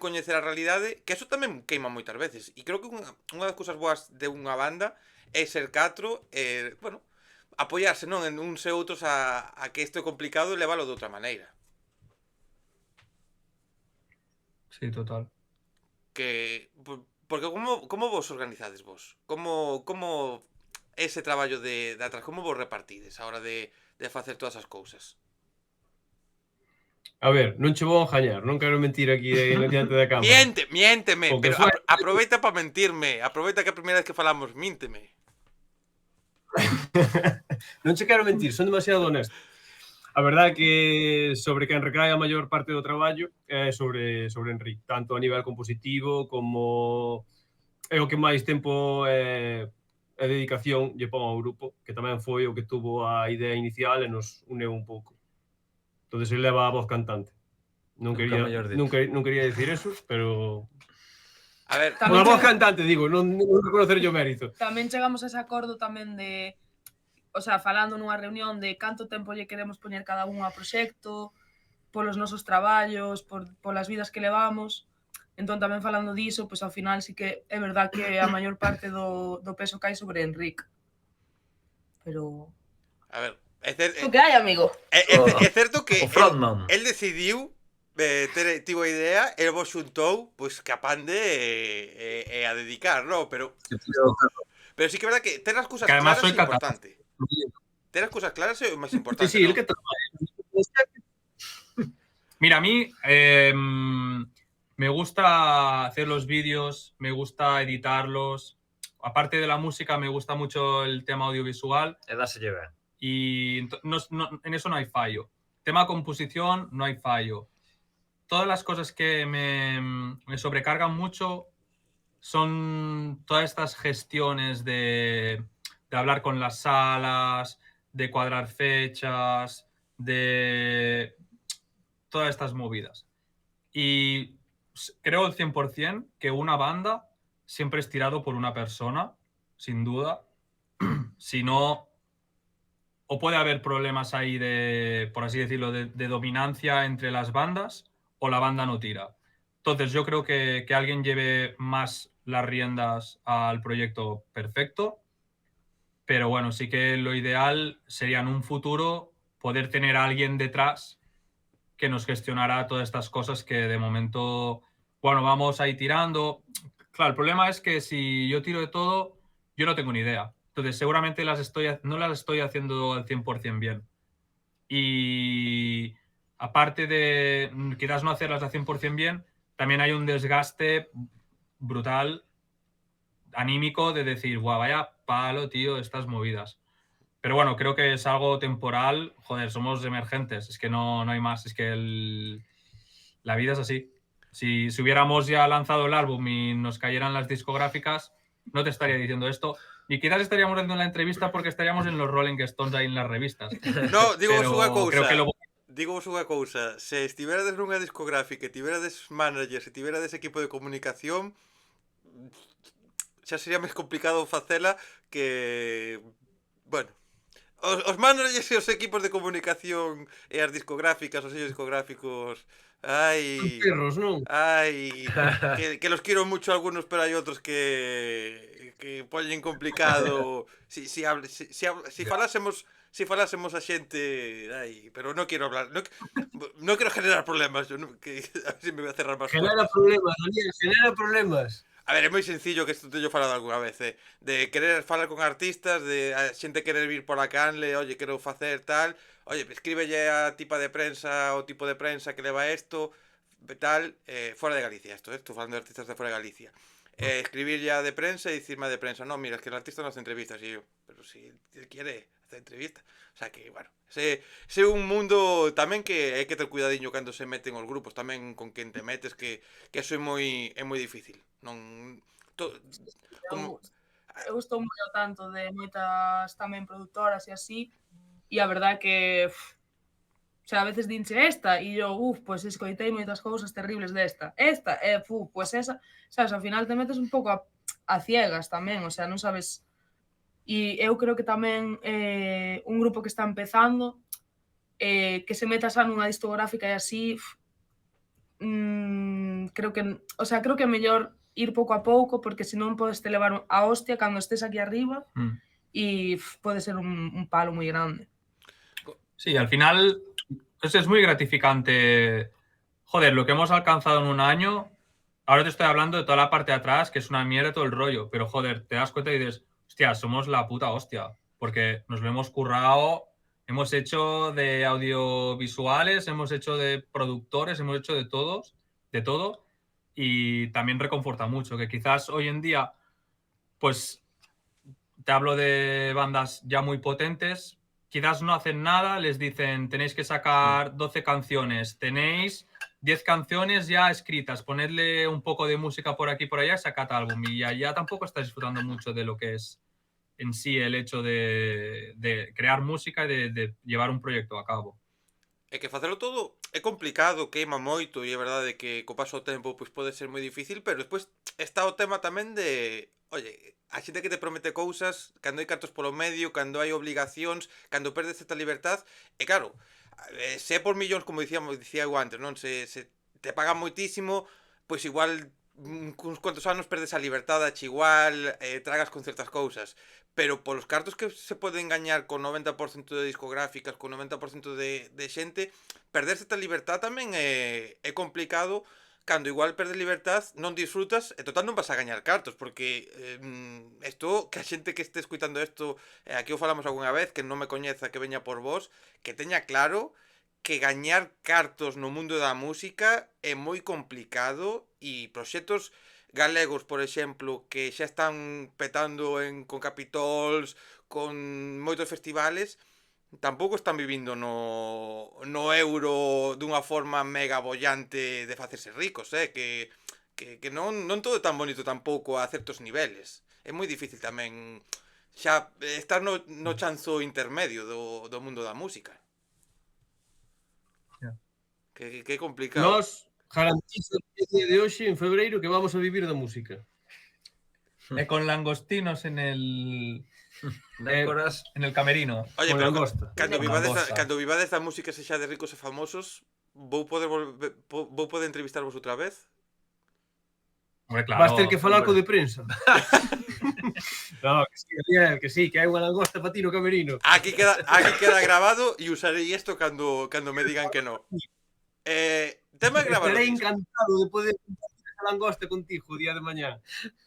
coñecer a realidade, que eso tamén queima moitas veces. E creo que unha das cousas boas de unha banda é ser 4 e, bueno, apoiarse non en uns e outros a que isto é complicado e leválo de outra maneira. Sí, total. Porque como vos organizades vos? Como ese traballo de atrás? Como vos repartides a hora de facer todas as cousas? A ver, non che vou engañar, non quero mentir aquí diante da cámara. Miénteme, O que pero fai- aproveita para mentirme. Aproveita que a primeira vez que falamos, mínteme. Non che quero mentir, son demasiado honesto. A verdade é que sobre quen recae a maior parte do traballo é sobre Enrique, tanto a nivel compositivo como é o que máis tempo e dedicación lle pon ao grupo, que tamén foi o que tuvo a idea inicial e nos uneu un pouco. Entonces ele leva a voz cantante. Non Nunca quería, mellor dito. non quería decir eso, pero A ver, Tamén a voz chega- cantante, digo, non reconocer o mérito. Tamén chegamos a ese acordo tamén de, o sea, falando nunha reunión de canto tempo lle queremos poñer cada un ao proxecto, polos nosos traballos, polas vidas que levamos. Entón tamén falando diso, pois ao final sí que é verdad que a maior parte do peso cae sobre Enric. Pero a ver, o que hai, amigo? é certo que O frontman. el decidiu tivo a idea, el vos xuntou, pois que a pande e a dedicar, non? Pero sí que é verdad que ter as cousas Que además claras soy é importante. Ter as cousas claras é o máis Sí, importante, sí, el non? que trabaja. Mira, a mí me gusta hacer los vídeos, me gusta editarlos. Aparte de la música, me gusta mucho el tema audiovisual E dáselle ben. y en eso no hay fallo. Tema composición, no hay fallo. Todas las cosas que me sobrecargan mucho son todas estas gestiones de hablar con las salas, de cuadrar fechas, de todas estas movidas. Y creo al 100% que una banda siempre es tirado por una persona, sin duda. Si no, o puede haber problemas ahí de, por así decirlo, de dominancia entre las bandas, o la banda no tira. Entonces yo creo que alguien lleve más las riendas al proyecto, perfecto. Pero bueno, sí que lo ideal sería en un futuro poder tener a alguien detrás que nos gestionará todas estas cosas que de momento, bueno, vamos ahí tirando. Claro, el problema es que si yo tiro de todo, yo no tengo ni idea. Entonces seguramente no las estoy haciendo al 100% bien. Y aparte de quizás no hacerlas al 100% bien, también hay un desgaste brutal anímico de decir, guau, vaya palo, tío, estas movidas. Pero bueno, creo que es algo temporal. Joder, somos emergentes, es que no hay más. Es que la vida es así. Si hubiéramos ya lanzado el álbum y nos cayeran las discográficas, no te estaría diciendo esto. Y quizás estaríamos haciendo la entrevista porque estaríamos en los Rolling Stones aí en las revistas. No, digo Pero unha cousa. creo que lo... Digo vos unha cousa, se estiverades nunha discográfica e tiverades managers e tiverades equipo de comunicación, xa sería máis complicado facela que... Bueno, os managers e os equipos de comunicación e as discográficas, os sellos discográficos... Ai... Perros, non? Ai... Que los quiero mucho algunos, pero hai outros que poñen complicado... Si falásemos a xente... Ai, pero non quero hablar... Non quero generar problemas, que a ver se me voy a cerrar máis Genera puertas. problemas, Daniel, genera problemas. A ver, é moi sencillo que isto teño falado algunha vez, de querer falar con artistas, de a xente querer vir por a canle, oye, quero facer tal, oye, escríbelle a tipa de prensa o tipo de prensa que leva isto, tal, fora de Galicia, estou falando de artistas de fora de Galicia. Escribirlle a de prensa e dicirme a de prensa, no, mira, es que el artista no hace entrevistas, e yo, pero si él quiere hacer entrevistas. O sea que, bueno, ese é un mundo tamén que hai que ter cuidadiño cando se meten os grupos, tamén con quen te metes, que eso é moi difícil. Non... Eu estou moi ao tanto de moitas tamén produtoras e así, e a verdade que o sea, a veces dinche esta e eu, pois escoitei moitas cousas terribles desta. Esta, pois esa, sabes, ao final te metes un pouco a ciegas tamén, o sea, non sabes. E eu creo que tamén un grupo que está empezando, que se meta xa nunha discográfica e así, creo que é mellor ir pouco a pouco, porque senón podes te levar a hostia cando estés aquí arriba e pode ser un palo moi grande. Sí, al final es muy gratificante. Joder, lo que hemos alcanzado en un año, ahora te estoy hablando de toda la parte de atrás, que es una mierda todo el rollo, pero joder, te das cuenta y dices, hostia, somos la puta hostia, porque nos lo hemos currado, hemos hecho de audiovisuales, hemos hecho de productores, hemos hecho de todo, y también reconforta mucho, que quizás hoy en día, pues te hablo de bandas ya muy potentes, quizás no hacen nada, les dicen tenéis que sacar 12 canciones, tenéis 10 canciones ya escritas, ponedle un poco de música por aquí y por allá y sacad álbum. Y ya tampoco estás disfrutando mucho de lo que es en sí el hecho de crear música y de llevar un proyecto a cabo. É que facelo todo é complicado, queima moito e é verdade que co paso do tempo pois pode ser moi difícil, pero despois está o tema tamén de, oye, a xente que te promete cousas, cando hai cartos polo medio, cando hai obligacións, cando perdes esta libertad, e claro, se é por millóns, como dicía eu antes, non? Se te pagan moitísimo, pois igual uns cuantos anos perdes a liberdade, ache igual, tragas con certas cousas. Pero polos cartos que se poden gañar con 90% de discográficas, con 90% de xente, perderse esta libertad tamén é complicado, cando igual perdes libertad, non disfrutas e total non vas a gañar cartos, porque isto, que a xente que este escuitando isto, aquí o falamos algunha vez, que non me coñeza, que veña por vos, que teña claro que gañar cartos no mundo da música é moi complicado e proxectos galegos, por exemplo, que xa están petando con Capitols, con moitos festivales, tampouco están vivindo no euro dunha forma mega bollante de facerse ricos, que non todo é tan bonito tampouco a certos niveles. É moi difícil tamén xa estar no chanzo intermedio do mundo da música. Que complicado. Nós garantizo o día de hoxe, en febreiro, que vamos a vivir da música. Con langostinos en el camerino. Oye, con pero langosta. cando vivades da música se xa de ricos e famosos, vou poder entrevistarvos outra vez? Hombre, claro, Vas ter que falar co de prensa. No, que sí, que hai unha langosta para ti no camerino. Aquí queda grabado e usaré isto cando me digan que no. Tema de gravar. Estaré encantado de poder compartir esa langosta contigo o día de mañá.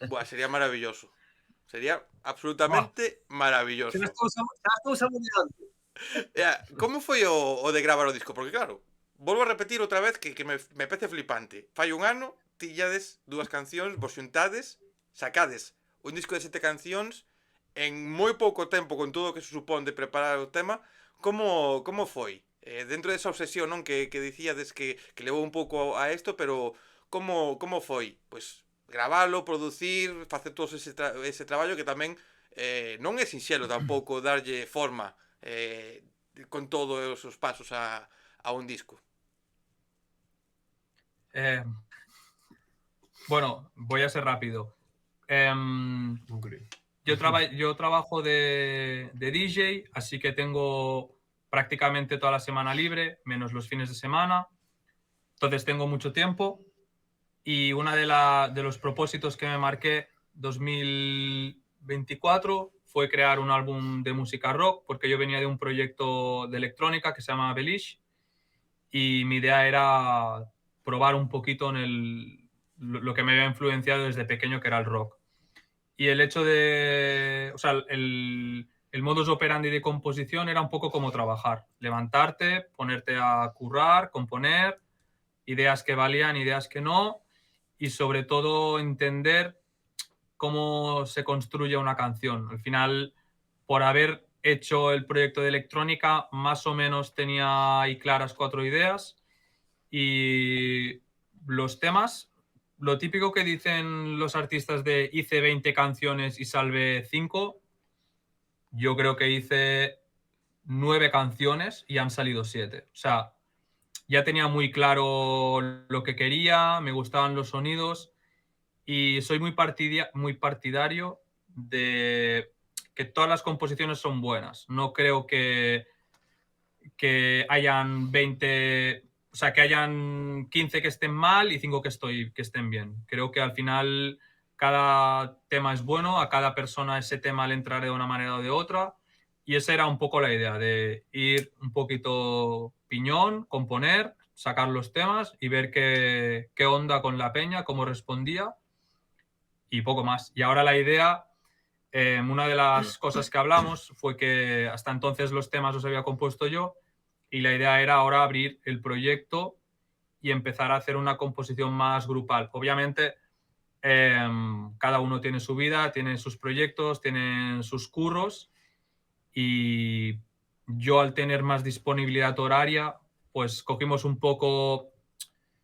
Buah, sería maravilloso. Sería absolutamente maravilloso. Xa estou saboreando. Como foi o de gravar o disco? Porque claro, volvo a repetir outra vez que me pece flipante. Fai un ano, tillades 2 cancións, vos xuntades, sacades un disco de 7 cancións en moi pouco tempo con todo o que se supón de preparar o tema. Como foi? Dentro desa obsesión, non, que dicíades que levou un pouco a isto, pero como foi? Pois gravalo, producir, facer todo ese traballo que tamén non é sinxelo tampouco darlle forma con todos os pasos a un disco. Bueno, voy a ser rápido. Yo trabajo de DJ, así que tengo prácticamente toda la semana libre, menos los fines de semana. Entonces tengo mucho tiempo. Y uno de los propósitos que me marqué 2024 fue crear un álbum de música rock, porque yo venía de un proyecto de electrónica que se llama Belish, y mi idea era probar un poquito en lo que me había influenciado desde pequeño, que era el rock. Y el hecho de... O sea, el modus operandi de composición era un poco como trabajar. Levantarte, ponerte a currar, componer, ideas que valían, ideas que no, y sobre todo entender cómo se construye una canción. Al final, por haber hecho el proyecto de electrónica, más o menos tenía ahí claras 4 ideas, y los temas, lo típico que dicen los artistas de hice 20 canciones y salvé 5, yo creo que hice 9 canciones y han salido 7. O sea, ya tenía muy claro lo que quería, me gustaban los sonidos y soy muy partidario de que todas las composiciones son buenas. No creo que hayan 20... O sea, que hayan 15 que estén mal y 5 que estén bien. Creo que al final cada tema es bueno, a cada persona ese tema le entrará de una manera o de otra. Y esa era un poco la idea, de ir un poquito piñón, componer, sacar los temas y ver qué onda con la peña, cómo respondía y poco más. Y ahora la idea una de las cosas que hablamos fue que hasta entonces los temas los había compuesto yo y la idea era ahora abrir el proyecto y empezar a hacer una composición más grupal. Obviamente, cada uno tiene su vida, tiene sus proyectos, tiene sus curros y yo al tener más disponibilidad horaria, pues cogimos un poco,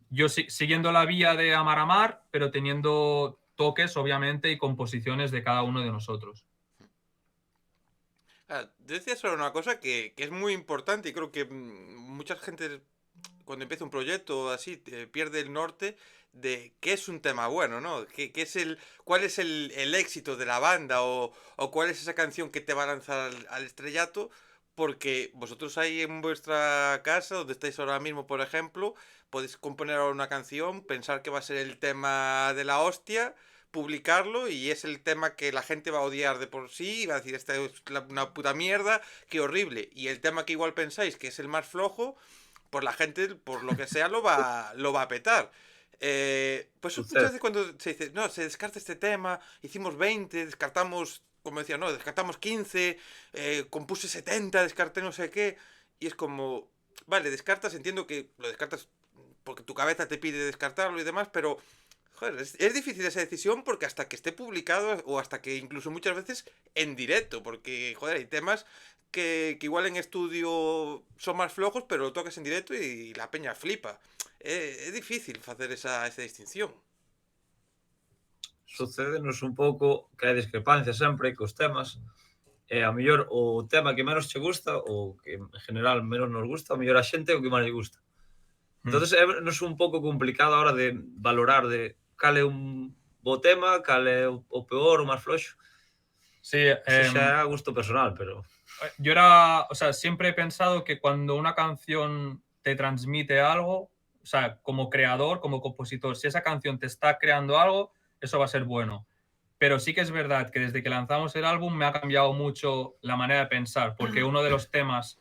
yo siguiendo la vía de Amar Amar, pero teniendo toques, obviamente, y composiciones de cada uno de nosotros. Decías ahora una cosa que es muy importante y creo que mucha gente cuando empieza un proyecto así pierde el norte de qué es un tema bueno, ¿no? ¿Qué es cuál es el éxito de la banda o cuál es esa canción que te va a lanzar al estrellato? Porque vosotros ahí en vuestra casa, donde estáis ahora mismo, por ejemplo, podéis componer ahora una canción, pensar que va a ser el tema de la hostia, publicarlo y es el tema que la gente va a odiar de por sí y va a decir, esta es una puta mierda, qué horrible. Y el tema que igual pensáis que es el más flojo, pues la gente, por lo que sea, lo va a petar. Pues muchas Sucede. veces cuando se dice, no, se descarta este tema, hicimos 20, descartamos, como decía, no, descartamos 15, compuse 70, descarté no sé qué, y es como, vale, descartas, entiendo que lo descartas porque tu cabeza te pide descartarlo y demás, pero joder, es difícil esa decisión porque hasta que esté publicado o hasta que incluso muchas veces en directo, porque joder, hay temas que igual en estudio son más flojos, pero lo tocas en directo y la peña flipa. Es difícil hacer esa distinción. Sucédenos un pouco que hai discrepancia sempre cos temas, e a mellor o tema que menos che gusta ou que en general menos nos gusta, a mellor a xente é o que máis lle gusta. Entonces nos un pouco complicado a hora de valorar de cal é un bo tema, cal é o peor, o máis floxo. Sí, Eso xa é a gusto personal, pero yo siempre he pensado que cuando una canción te transmite algo, o sea, como creador, como compositor, si esa canción te está creando algo, eso va a ser bueno. Pero sí que es verdad que desde que lanzamos el álbum me ha cambiado mucho la manera de pensar, porque uno de los temas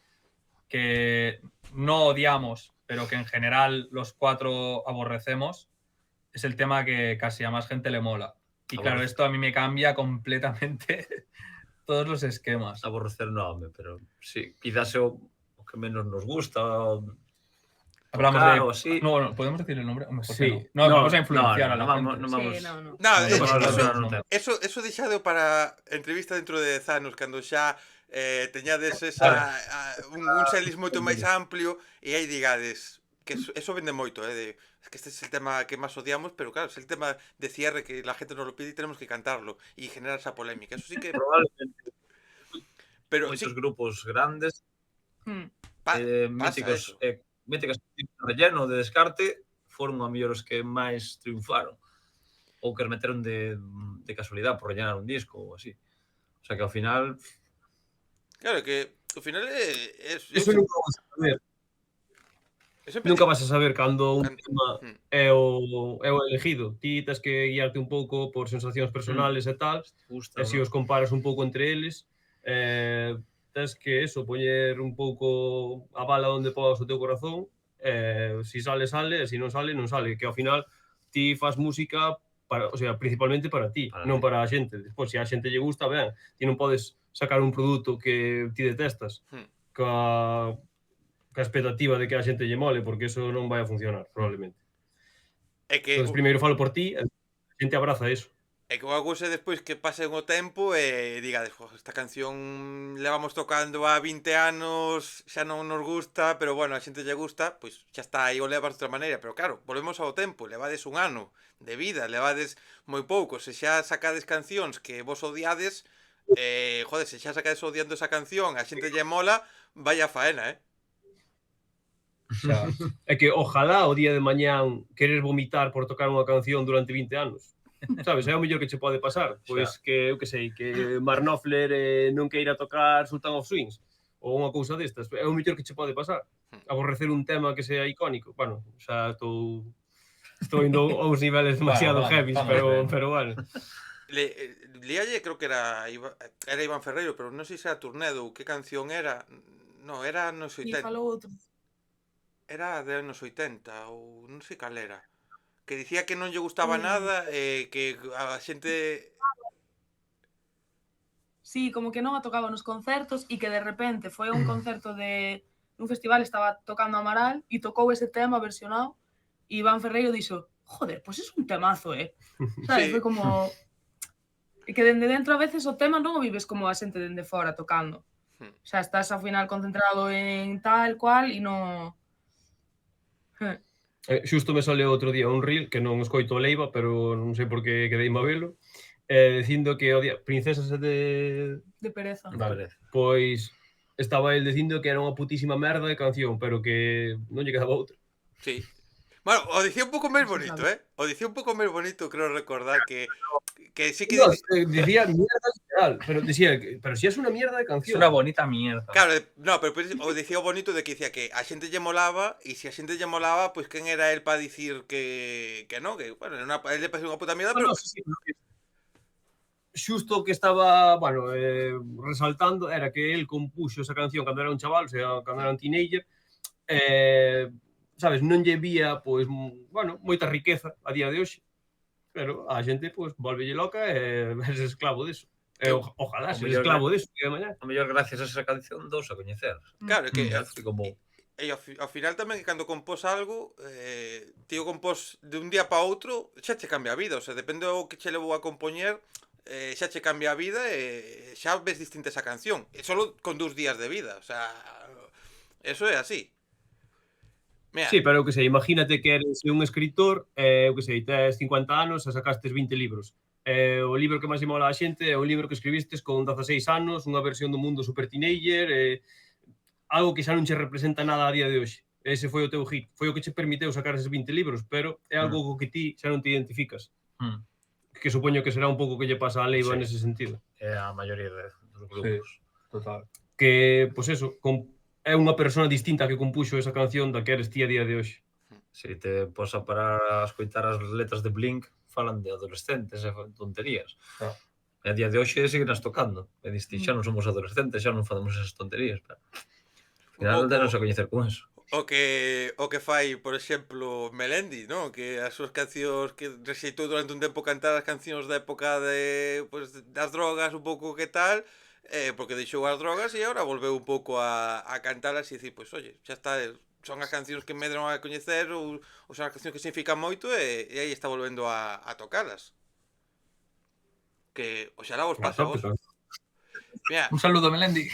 que no odiamos, pero que en general los 4 aborrecemos, es el tema que casi a más gente le mola. Y claro, esto a mí me cambia completamente todos los esquemas. Aborrecer no, home, pero sí, quizás é o que menos nos gusta. Hablamos tocar de... o así. No, ¿podemos decir el nombre? O mejor Sí. que no. No, vamos a influenciar a la vamos, gente. non vamos. Sí, no. No, no, eso deixado para entrevista dentro de 10 anos, cando xa teñades un selis moito máis amplio e aí digades que eso vende moito, es que este es el tema que máis odiamos, pero claro, es el tema de cierre que la gente nos lo pide y tenemos que cantarlo y generar esa polémica. Eso sí que... Probablemente Pero moitos sí, grupos grandes, pasa míticos, eso. míticas de relleno de descarte foron a mellor os que máis triunfaron ou que os meteron de casualidade por rellenar un disco ou así. O sea que ao final Claro, que ao final Eso nunca vas a saber. Nunca vas a saber cando un tema é o elegido. Ti tes que guiarte un pouco por sensacións personales e tal, gusta, e se os comparas un pouco entre eles, tes que poñer un pouco a bala onde podas o teu corazón, si sale, sale, e se non sale, non sale, que ao final ti fas música para, o sea, principalmente para ti, non para a xente. Despois, se a xente lle gusta, ben, ti non podes sacar un produto que ti detestas ca expectativa de que a xente lle mole, porque eso non vai a funcionar, probablemente. É que Entón, primeiro falo por ti, a xente abraza eso. É que unha cousa despois que pase o tempo e digades, esta canción levamos tocando há 20 anos, xa non nos gusta, pero bueno, a xente lle gusta, pois xa está, aí o levas de outra maneira, pero claro, volvemos ao tempo, levades un ano de vida, levades moi pouco, se xa sacades cancións que vos odiades, se xa sacades odiando esa canción, a xente lle mola, vaya faena, Xa. É que ojalá o día de mañán querer vomitar por tocar unha canción durante 20 anos. Sabes, é o mellor que che pode pasar. Pois que, eu que sei, que Mark Knopfler non queira tocar Sultan of Swings ou unha cousa destas. É o mellor que che pode pasar. Aborrecer un tema que sea icónico. Bueno, xa estou indo aos niveles demasiado heavy, pero bueno. Líalle, creo que era Iván Ferreiro, pero non sei se era Tornado, que canción era. No, era nos 80. E falou outro. Era de anos 80 ou non sei cal era. Que dicía que non lle gustaba nada, que a xente... Sí, como que non a tocaba nos concertos e que de repente foi a un concerto de un festival, estaba tocando Amaral e tocou ese tema versionado e Iván Ferreiro dixo, joder, pois es un temazo, Sabes, Sí. foi como... que dende dentro a veces o tema non o vives como a xente dende fora tocando. Xa estás ao final concentrado en tal cual e non... Xusto me sale outro día un reel que non escoito o Leiva, pero non sei por que quedei a velo, dicindo que odia Princesas de De pereza. Vale. Pois estaba el dicindo que era unha putísima merda de canción, pero que non lle quedaba outra. Sí. Bueno, o dicía un pouco máis Non se bonito, sabe. O dicía un pouco máis bonito, creo recordar que sí que No, dicía mierda literal, pero decía que, pero si es una mierda de Es canción. una bonita mierda. Claro, no, pero o dicía o bonito de que dicía que a xente lle molaba e se a xente lle molaba, pois quen era el para dicir que non, que, bueno, ele lle pareceu unha puta mierda, pero No, sí, xusto o que estaba, bueno, resaltando era que el compuxo esa canción cando era un chaval, o sea, cando era un teenager, sabes, non lle vía, pois, bueno, moita riqueza a día de hoxe, pero a xente, pois, volvelle loca e es esclavo deso. Ojalá O ser mellor esclavo deso, que de mañá. A mellor gracias a esa canción dous a coñecer. claro, que Así como... e ao final tamén que cando compós algo, tío compós de un día para outro, xa che cambia a vida, o sea, depende do que che levou a compoñer, xa che cambia a vida e xa ves distinta esa canción, e solo con 2 días de vida, o sea, eso é así. Mira, Sí, pero eu que sei, imagínate que eres un escritor, eu que sei, tes 50 anos e sacastes 20 libros. O libro que máis lle mola a xente é o libro que escribistes con 16 anos, unha versión do mundo super teenager, algo que xa non che representa nada a día de hoxe. Ese foi o teu hit, foi o que che permiteu sacar eses 20 libros, pero é algo co que ti xa non te identificas. Que supoño que será un pouco que lle pasa a Leiva Sí. nese sentido. É a maioría dos grupos. Total. Que, pois eso, é unha persona distinta que compuxo esa canción da que eres ti a día de hoxe. Se te pos a parar a escoitar as letras de Blink, falan de adolescentes e tonterías. Ah. E a día de hoxe seguirás tocando. E diste, xa non somos adolescentes, xa non facemos esas tonterías. Pero... Al final denos a coñecer con eso. o que fai, por exemplo, Melendi, ¿no? Que as súas cancións que rexeitou durante un tempo cantar as cancións da época de, pues, das drogas, un pouco que tal, porque deixou as drogas e agora volveu un pouco a cantalas e dicir, pois, oye, xa está, son as cancións que me deron a coñecer ou son as cancións que significan moito e aí está volvendo a tocalas. Que oxalá vos pase a vos. Mira, Un saludo, Melendi.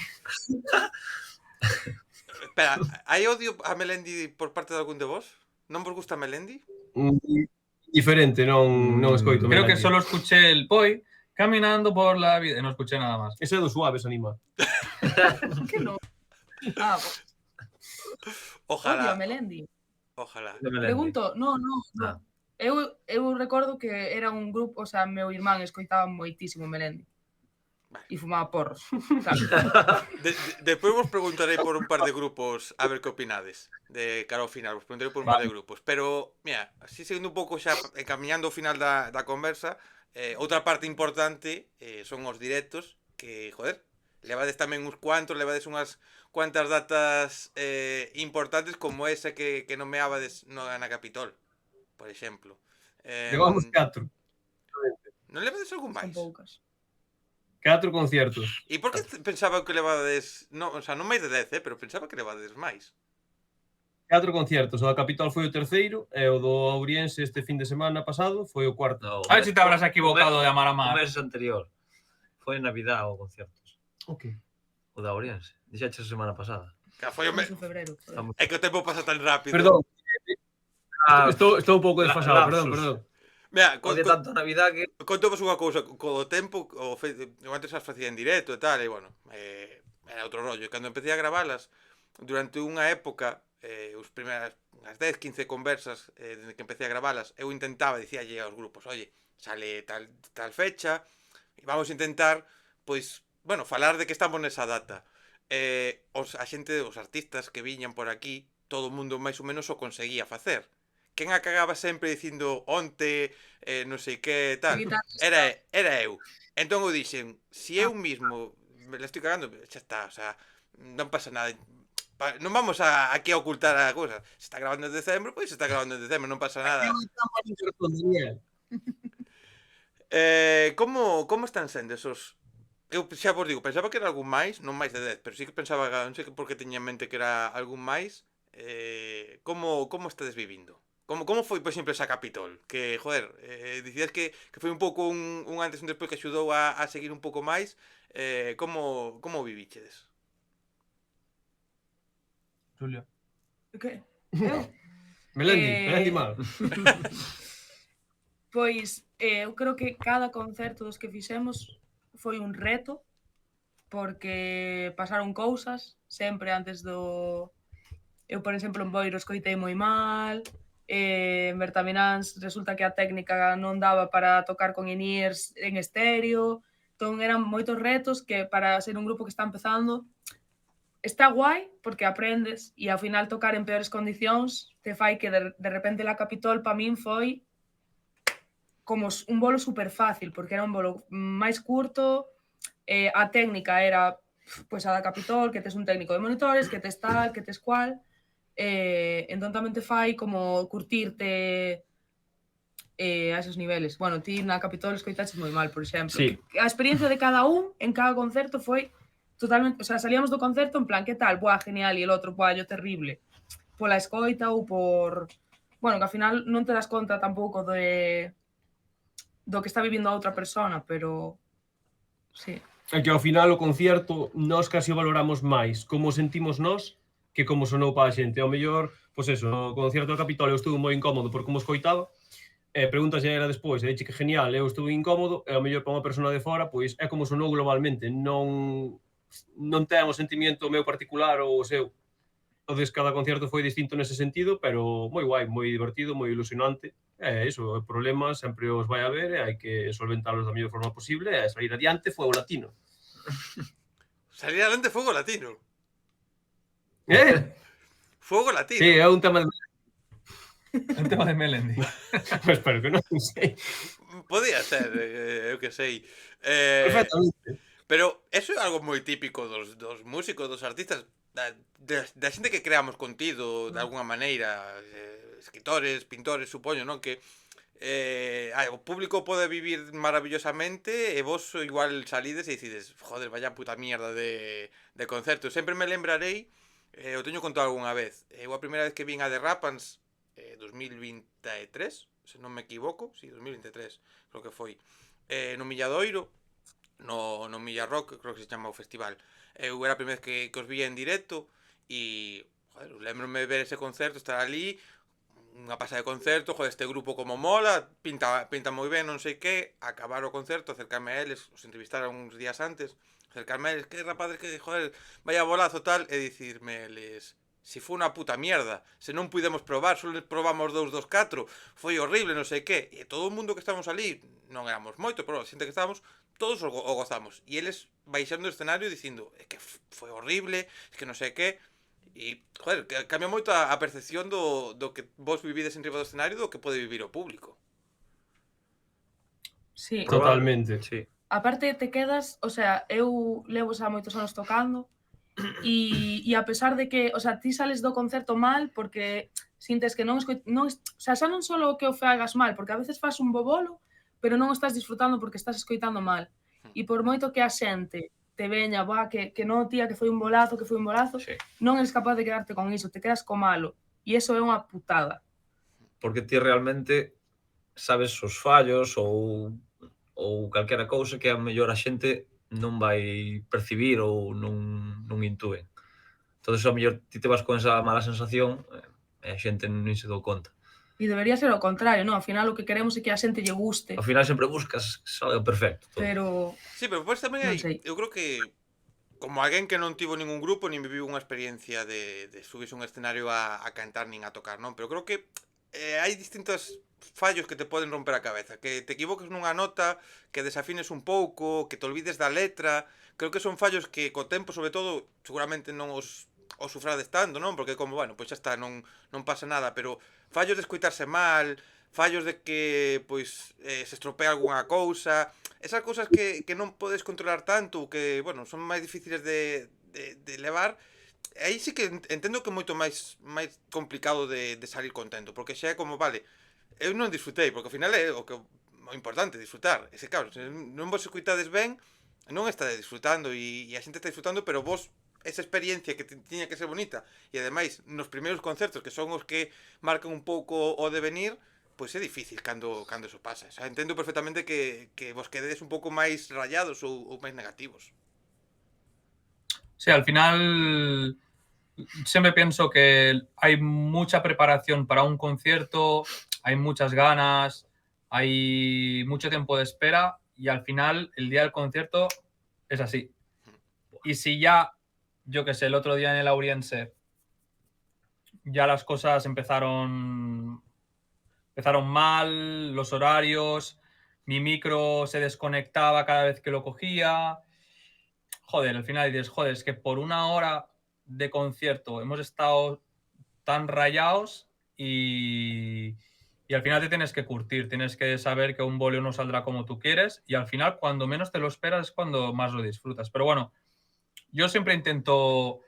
espera, hai odio a Melendi por parte de algún de vos? Non vos gusta Melendi? Diferente, non escoito. Creo que Melendi. solo escuché el Poi caminando por la vida. No escuché nada más. Ese é do Suaves, anima. Que non? Ah, odio a Ojalá, Melendi. ojalá. Pregunto, no. Ah. Eu recordo que era un grupo, o sea, meu irmán escoitaba moitísimo Melendi. Vale. E fumaba porros. Despois vos preguntarei por un par de grupos a ver que opinades de cara ao final, vos preguntarei por un par de grupos, pero mira, así seguindo un pouco xa encamiñando ao final da conversa, outra parte importante son os directos que, joder, levades tamén uns cuantos, levades unhas cuantas datas importantes como esa que nomeabades na Capitol, por exemplo. Levamos 4. Non levades algún Son máis? poucas. 4 conciertos. E por que pensaba que levades, o sea, non máis de 10, pero pensaba que levades máis. 4 conciertos. O da Capital foi o terceiro e o do Auriense este fin de semana pasado foi o cuarto. No, A ver si te habrás equivocado de Amar a O Mar. mes anterior. Foi en Navidad o conciertos. Ok. O da Oriense. Dixache a semana pasada. Que foi o Estamos en febrero. Joder. É que o tempo pasa tan rápido. Perdón. Ah, Estou un pouco desfasado, lapsus. perdón. Mira, Odia tanto a Navidad que... contovos unha cousa, co tempo, eu antes as facía en directo e tal, e bueno, era outro rollo. Cando empecé a gravalas, durante unha época, os primeiras, as 10, 15 conversas, desde que empecé a gravalas, eu intentaba, dicíalle aos grupos, oye, sale tal fecha, e vamos a intentar, pois, bueno, falar de que estamos nesa data. A xente, os artistas que viñan por aquí, todo o mundo máis ou menos o conseguía facer. Quen a cagaba sempre dicindo onte, non sei que, tal, era eu. Entón eu dixen, si eu mismo me la estoy cagando, xa está, o sea, non pasa nada. Non vamos aquí a ocultar a cousa. Se está grabando en decembro, pois se está grabando en decembro, non pasa nada. Como están sendo esos Que eu xa vos digo, pensaba que era algún máis, non máis de 10, pero sí que pensaba, non sei por que tiña en mente que era algún máis. Como estades vivindo? Como foi, por exemplo, esa Capitol? Que, joder, dicías que foi un pouco un antes e un despois que axudou a seguir un pouco máis. Como vivichedes? Julia. Que? Eu? Melendi mal. Pois, eu creo que cada concerto dos que fixemos foi un reto, porque pasaron cousas sempre antes do... Eu, por exemplo, en Boiro escoitei moi mal, en Bertamináns resulta que a técnica non daba para tocar con in-ears en estéreo, entón eran moitos retos que para ser un grupo que está empezando está guai porque aprendes e ao final tocar en peores condicións te fai que de repente la Capitol pa min foi como un bolo super fácil, porque era un bolo máis curto, a técnica era pois a da Capitol, que tes un técnico de monitores, que tes tal, que tes cual, entón tamén te fai como curtirte a esos niveles. Bueno, ti na Capitol escoitaches moi mal, por exemplo. Sí. A experiencia de cada un en cada concerto foi totalmente, o sea, salíamos do concerto en plan, que tal? Buah, genial, e el outro, buah, yo terrible. Pola escoita ou por... Bueno, que ao final non te das conta tampouco do que está vivindo a outra persona, pero sí. É que ao final o concierto nós casi o valoramos máis como o sentimos nós que como sonou para a xente. Ao mellor, pois eso, no concerto do Capitolio eu estuve moi incómodo por como escoitaba, preguntas era despois, e dixe que genial, eu estuve incómodo, e ao mellor para unha persona de fora, pois é como sonou globalmente, non ten o sentimento meu particular ou o seu. Entonces, cada concierto foi distinto nese sentido, pero moi guai, moi divertido, moi ilusionante. Iso, problemas sempre os vai haber e hai que solventalos da mellor forma posible e salir adiante fuego latino. Salir adelante Fuego Latino. Fuego Latino. Sí, é un tema de... El tema de Melendi. Espero que non sei. Podía ser, eu que sei. Perfectamente. Pero eso é algo moi típico dos músicos, dos artistas, da xente que creamos contido de alguna maneira, escritores, pintores, supoño, non? Que o público pode vivir maravillosamente e vos igual salides e dicides, joder, vaya puta mierda de concerto. Sempre me lembrarei, o teño contado algunha vez, eu a primeira vez que vin a The Rapans, 2023, se non me equivoco, sí, 2023, creo que foi, no Milladoiro, no Milla Rock, creo que se chama o festival. Eu era a primeira vez que os vi en directo e, joder, lembrome de ver ese concerto, estar ali, unha pasada de concerto, joder, este grupo como mola, pinta moi ben, non sei que, acabar o concerto, acercarme a eles, os entrevistaron uns días antes, acercarme a eles, que rapaces que, joder, vaya bolazo tal, e dicirme eles, si foi unha puta mierda, se non pudemos probar, só probamos 2 dos 4, foi horrible, non sei que, e todo o mundo que estamos ali, non éramos moito, pero a xente que estábamos, todos o gozamos, e eles baixando do escenario dicindo, é que foi horrible, é que non sei que, e, joder, cambia moito a percepción do que vos vivides en riba do escenario do que pode vivir o público. Sí. Totalmente. Sí. Aparte te quedas, o sea, eu levo xa moitos anos tocando e a pesar de que, o sea, ti sales do concerto mal porque sintes que non, o sea, xa non só o que o fagas mal, porque a veces fas un bobolo, pero non o estás disfrutando porque estás escoitando mal. E por moito que a xente te veña, que non, tía, que foi un bolazo, Sí. non eres capaz de quedarte con iso, te quedas co malo. E iso é unha putada. Porque ti realmente sabes os fallos ou calquera cousa que a mellor a xente non vai percibir ou non intúen. Entón, a mellor ti te vas con esa mala sensación e a xente non se dou conta. E debería ser o contrario, non? Ao final o que queremos é que a xente lle guste. Ao final sempre buscas que salga perfecto todo. Pero... Sí, pero pois tamén hai, Non sei. eu creo que como alguén que non tivo ningún grupo nin viviu unha experiencia de subirse a un escenario a cantar nin a tocar, non? Pero creo que hai distintos fallos que te poden romper a cabeza, que te equivoques nunha nota, que desafines un pouco, que te olvides da letra. Creo que son fallos que co tempo, sobre todo, seguramente non os sufrades tanto, non? Porque como, bueno, pois xa está, non pasa nada, pero fallos de escoitarse mal, fallos de que pois se estropea algunha cousa, esas cousas que non podes controlar tanto, que, bueno, son máis difíciles de levar. Aí sí que entendo que é moito máis complicado de salir contento, porque xa é como, vale, eu non disfrutei, porque ao final é o importante, disfrutar. Ese claro, se non vos escoitades ben, non está disfrutando e a xente está disfrutando, pero vos esa experiencia que tiña que ser bonita e ademais nos primeiros concertos que son os que marcan un pouco o devenir, pois é difícil cando eso pasa. O sea, entendo perfectamente que vos quededes un pouco máis rayados ou máis negativos. Sí, al final siempre pienso que hay mucha preparación para un concierto, hay muchas ganas, hay mucho tiempo de espera y al final el día del concierto es así. Y si ya, yo qué sé, el otro día en el Auriense ya las cosas empezaron mal, los horarios, mi micro se desconectaba cada vez que lo cogía. Joder, al final dices, joder, es que por una hora de concierto hemos estado tan rayados y al final te tienes que curtir, tienes que saber que un boleo no saldrá como tú quieres y al final cuando menos te lo esperas es cuando más lo disfrutas. Pero bueno, yo siempre intento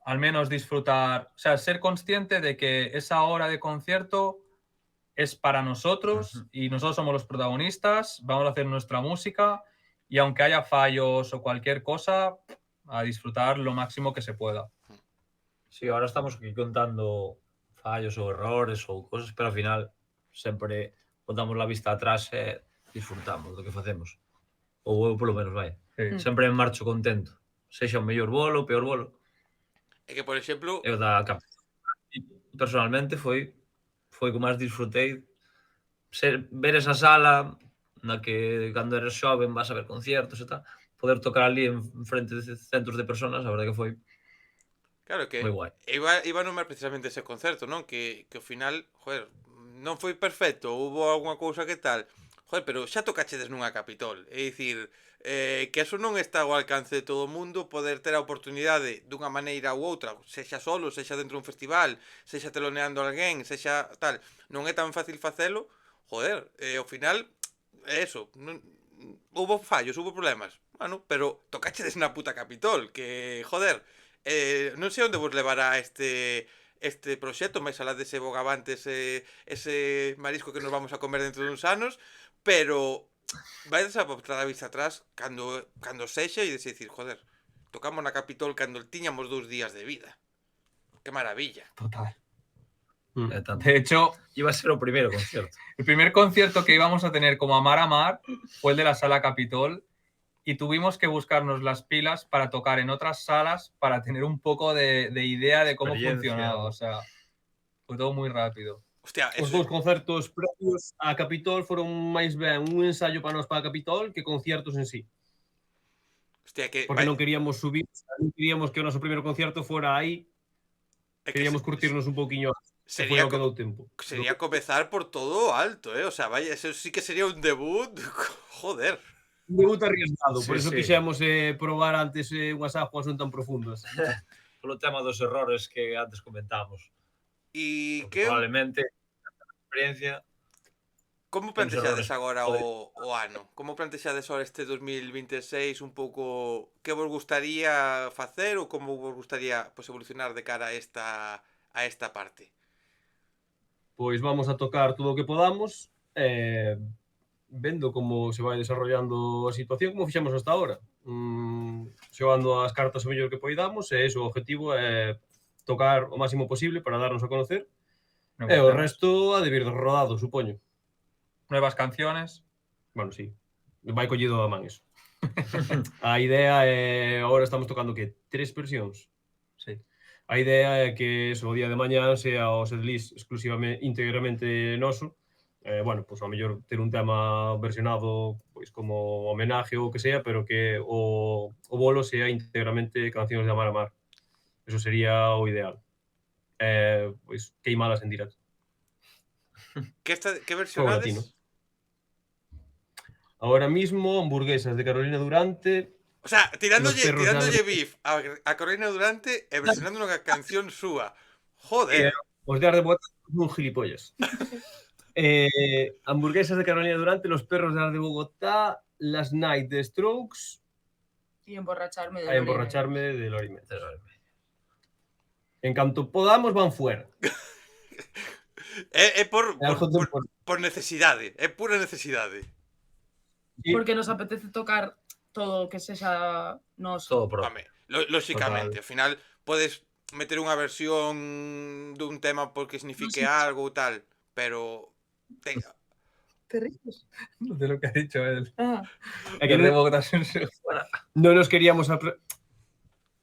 al menos disfrutar, o sea, ser consciente de que esa hora de concierto es para nosotros y nosotros somos los protagonistas, vamos a hacer nuestra música y aunque haya fallos o cualquier cosa, a disfrutar lo máximo que se pueda. Sí, ahora estamos aquí contando fallos ou errores ou cosas, pero ao final sempre botamos la vista atrás e disfrutamos do que facemos. Ou eu polo menos, vai. Sí. Sempre me marcho contento. Sexa o mellor bolo, o peor bolo. É que, por exemplo, Eu da personalmente foi que máis disfrutei ver esa sala na que cando eres xoven vas a ver conciertos e tal, poder tocar ali en frente de centos de personas, a verdade que foi claro que moi guai. iba a nomear precisamente ese concerto, non? Que ao final, joder, non foi perfecto, hubo algunha cousa que tal, joder, pero xa tocachedes nunha Capitol, é dicir, que eso non está ao alcance de todo o mundo, poder ter a oportunidade dunha maneira ou outra, sexa solo, sexa dentro dun festival, sexa teloneando alguén, sexa tal, non é tan fácil facelo, joder, ao final, é eso, non, hubo fallos, hubo problemas, bueno, pero tocachedes na puta Capitol, que, joder, non sei onde vos levará este proxecto, máis alá dese bogavante, ese marisco que nos vamos a comer dentro duns anos, pero vais a botar a vista atrás cando sexa e dicir, joder, tocamos na Capitol cando tiñamos 2 días de vida. Que maravilla. Total. Tanto. De hecho, Iba a ser o primeiro concierto. el primer concierto que íbamos a tener como Amar Amar fue el de la Sala Capitol y tuvimos que buscarnos las pilas para tocar en otras salas para tener un poco de idea de cómo Experiencia. funcionaba. O sea, fue todo muy rápido. Hostia, Os eso, dous concertos previos á Capitol foron máis ben un ensayo para nós para a Capitol que conciertos en sí. hostia, que Porque non queríamos subir, non queríamos que o noso primeiro concierto fora aí, é que queríamos curtirnos un pouquiño. Se foi sería o que dou tempo. sería comezar por todo alto, o sea, vaya, eso sí que sería un debut, joder. Un debut arriesgado, por Sí, eso sí. quixemos probar antes unhas aguas non tan profundas. Polo tema dos errores que antes comentamos. E Porque que probablemente a experiencia como temos plantexades errores. agora o ano? Como plantexades agora este 2026 un pouco que vos gustaría facer ou como vos gustaría pues, evolucionar de cara a esta parte? Pois vamos a tocar todo o que podamos, vendo como se vai desarrollando a situación, como fixemos hasta ahora. Xogando as cartas o mellor que poidamos, e iso o objetivo é tocar o máximo posible para darnos a conocer, e o resto a de vir rodado, supoño. Nuevas canciones. Bueno, sí, vai collido a man eso. A idea é, agora estamos tocando que 3 versións. Sí. A idea é que eso, o día de mañá sea o setlist exclusivamente, íntegramente noso. Bueno, pois ao mellor ter un tema versionado pois como homenaje ou o que sea, pero que o bolo sea íntegramente cancións de Amar Amar. Eso sería o ideal. Pois queimalas en directo. Que Latino. versionades? Ahora mismo, hamburguesas de Carolina Durante. O sea, Los perros tirándolle beef a Carolina Durante e versionando unha canción súa. Joder. Os de Arde Bogotá son gilipollas. Hamburguesas de Carolina Durante, Los perros de Arde Bogotá, Las Night de Strokes Y emborracharme de a Lorena. emborracharme de Lorime. En canto podamos van fuera. É por Algo necesidade, é pura necesidade. Sí. Porque nos apetece tocar todo o que sexa noso. Todo propio. Home, lóxicamente, ao final podes meter unha versión dun tema porque signifique algo ou tal, pero Te ríes? De lo que ha dicho él. Ah, É que Que debo dar un non nos queríamos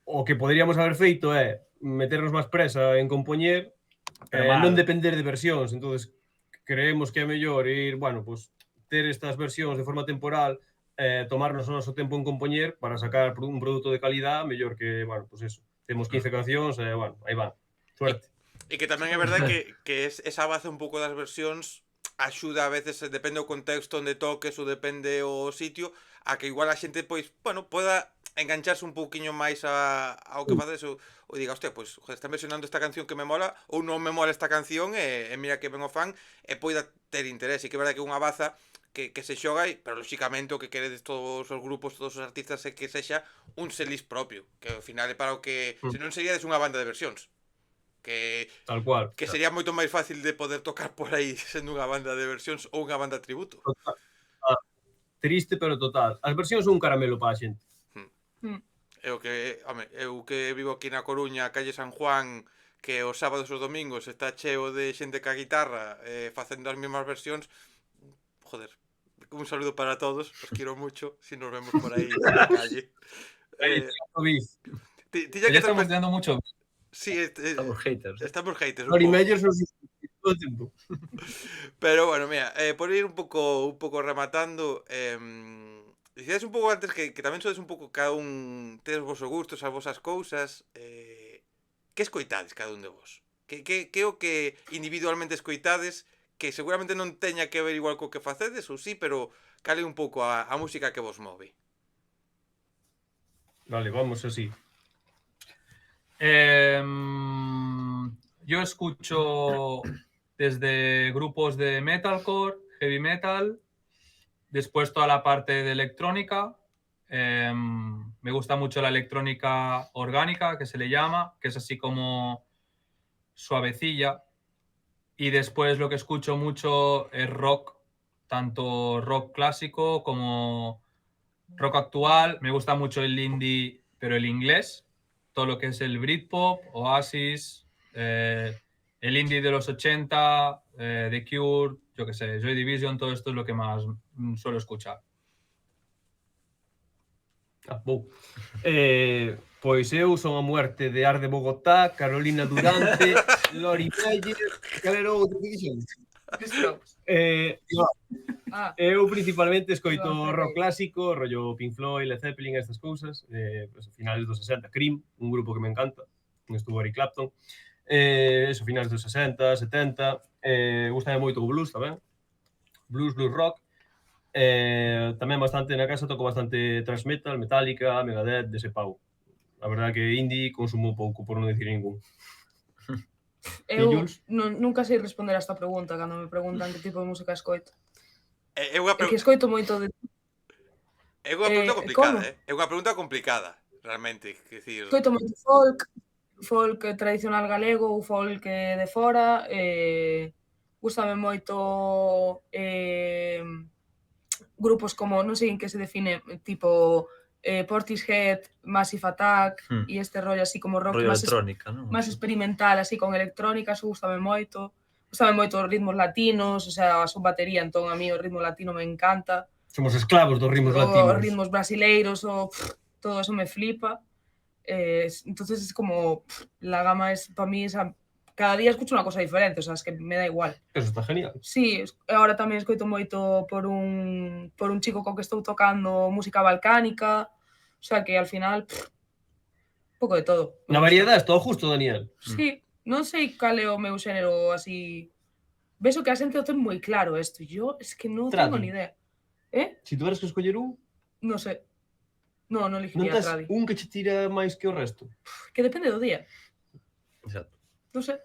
o que poderíamos haber feito é meternos máis presa en compoñer, Pero mal. non depender de versións. Entonces creemos que é mellor ir, bueno, pues ter estas versións de forma temporal, tomarnos o noso tempo en compoñer para sacar un produto de calidad mellor que, bueno, pues eso. Temos 15 cancións e, bueno, aí van. Suerte. E que tamén é verdade que esa base un pouco das versións axuda a veces, depende do contexto onde toques ou depende o sitio, a que igual a xente, pois, bueno, poda engancharse un pouquiño máis ao que faces ou diga, hostia, pois, joder, están versionando esta canción que me mola ou non me mola esta canción e mira que ben o fan e poida ter interés. E que é verdade que é unha baza que se xoga, pero lóxicamente o que queredes todos os grupos, todos os artistas é que sexa un setlist propio, que ao final é para o que, senón seríades unha banda de versións. Que Tal cual. sería moito máis fácil de poder tocar por aí sendo unha banda de versións ou unha banda tributo. Triste, pero total. As versións son un caramelo para a xente. É o que, home, eu que vivo aquí na Coruña, calle San Juan, que os sábados e os domingos está cheo de xente ca guitarra facendo as mesmas versións, joder, un saludo para todos, os quero mucho, si nos vemos por aí na calle. Ya estamos dando mucho. Sí, Estamos haters. Estamos haters. Lori Meyer son todo o tempo. Pero bueno, mira, por ir un pouco rematando, dicíades un pouco antes que tamén sodes un pouco cada un tedes os vosos gustos, as vosas cousas, que escoitades cada un de vos? Que é o que individualmente escoitades que seguramente non teña que ver igual co que facedes ou sí, pero cal é un pouco a música que vos move? Vale, vamos así. Yo escucho desde grupos de metalcore, heavy metal, después toda la parte de electrónica. Me gusta mucho la electrónica orgánica, que se le llama, que es así como suavecilla. Y después lo que escucho mucho es rock, tanto rock clásico como rock actual. Me gusta mucho el indie, pero el inglés. Todo lo que es el Britpop, Oasis, el indie de los 80, The Cure, yo qué sé, Joy Division, todo esto es lo que más suelo escuchar. Pois eu son a muerte de Ar de Bogotá, Carolina Durante, Lori Meyer, cal era o outro que dixemos? Eu principalmente escoito rock clásico, rollo Pink Floyd, Led Zeppelin, estas cousas, pues, finales dos 60, Cream, un grupo que me encanta, estuvo Eric Clapton, eso, finales dos 60, 70, gustame moito o blues tamén, blues rock, tamén bastante na casa, toco bastante thrash metal, Metallica, Megadeth, dese pau. A verdade que indie consumo pouco, por non dicir ningún. Eu nunca sei responder a esta pregunta cando me preguntan que tipo de música escoito. É unha que escoito moito de... É unha pregunta complicada, É unha pregunta complicada, realmente, que decir... Escoito moito folk tradicional galego ou folk de fora, gustame moito grupos como, non sei en que se define, tipo Portishead, Massive Attack e este rollo así como rock máis experimental, así con electrónica, eso gustame moito. Gustame moito os ritmos latinos, o sea, son batería, entón a mí o ritmo latino me encanta. Somos esclavos dos ritmos latinos. Os ritmos brasileiros, todo eso me flipa. Entonces es como, la gama es, para mí, cada día escucho unha cosa diferente, o sea, es que me da igual. Eso está genial. Sí, agora tamén escoito moito por un chico co que estou tocando música balcánica, o sea, que al final, un pouco de todo. Na variedade está o justo, Daniel. Sí, non sei cal é o meu xénero así... Ves o que a xente o ten moi claro isto, yo es que non tengo ni idea. Si tuveras que escoller un... Non sei. Non elegiría tradi. Non tes un que che tira máis que o resto? Que depende do día. Exacto. Non sei.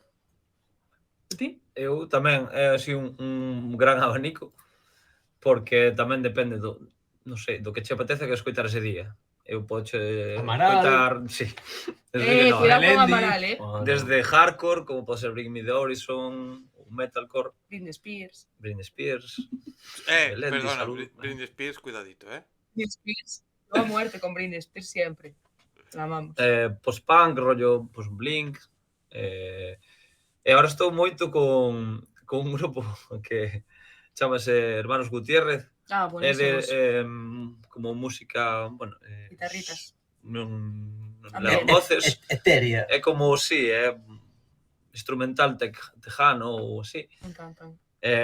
E ti? Eu tamén é así un gran abanico, porque tamén depende do, non sei, do que che apetece que escoitar ese día. Eu podo escoitar, sí. Cuidado con Amaral, Desde hardcore, como pode ser Bring Me the Horizon, ou metalcore. Britney Spears. Perdona, Britney Spears, cuidadito, Britney Spears, A muerte con Britney Spears siempre. La amamos. Post-punk, rollo Blink. E agora estou moito con un grupo que chamase Hermanos Gutiérrez. Ah, É de buenísimos. como música, bueno, Guitarritas. non Amén. levan voces. Etérea. É como, sí, é instrumental tejano ou así. Me encantan.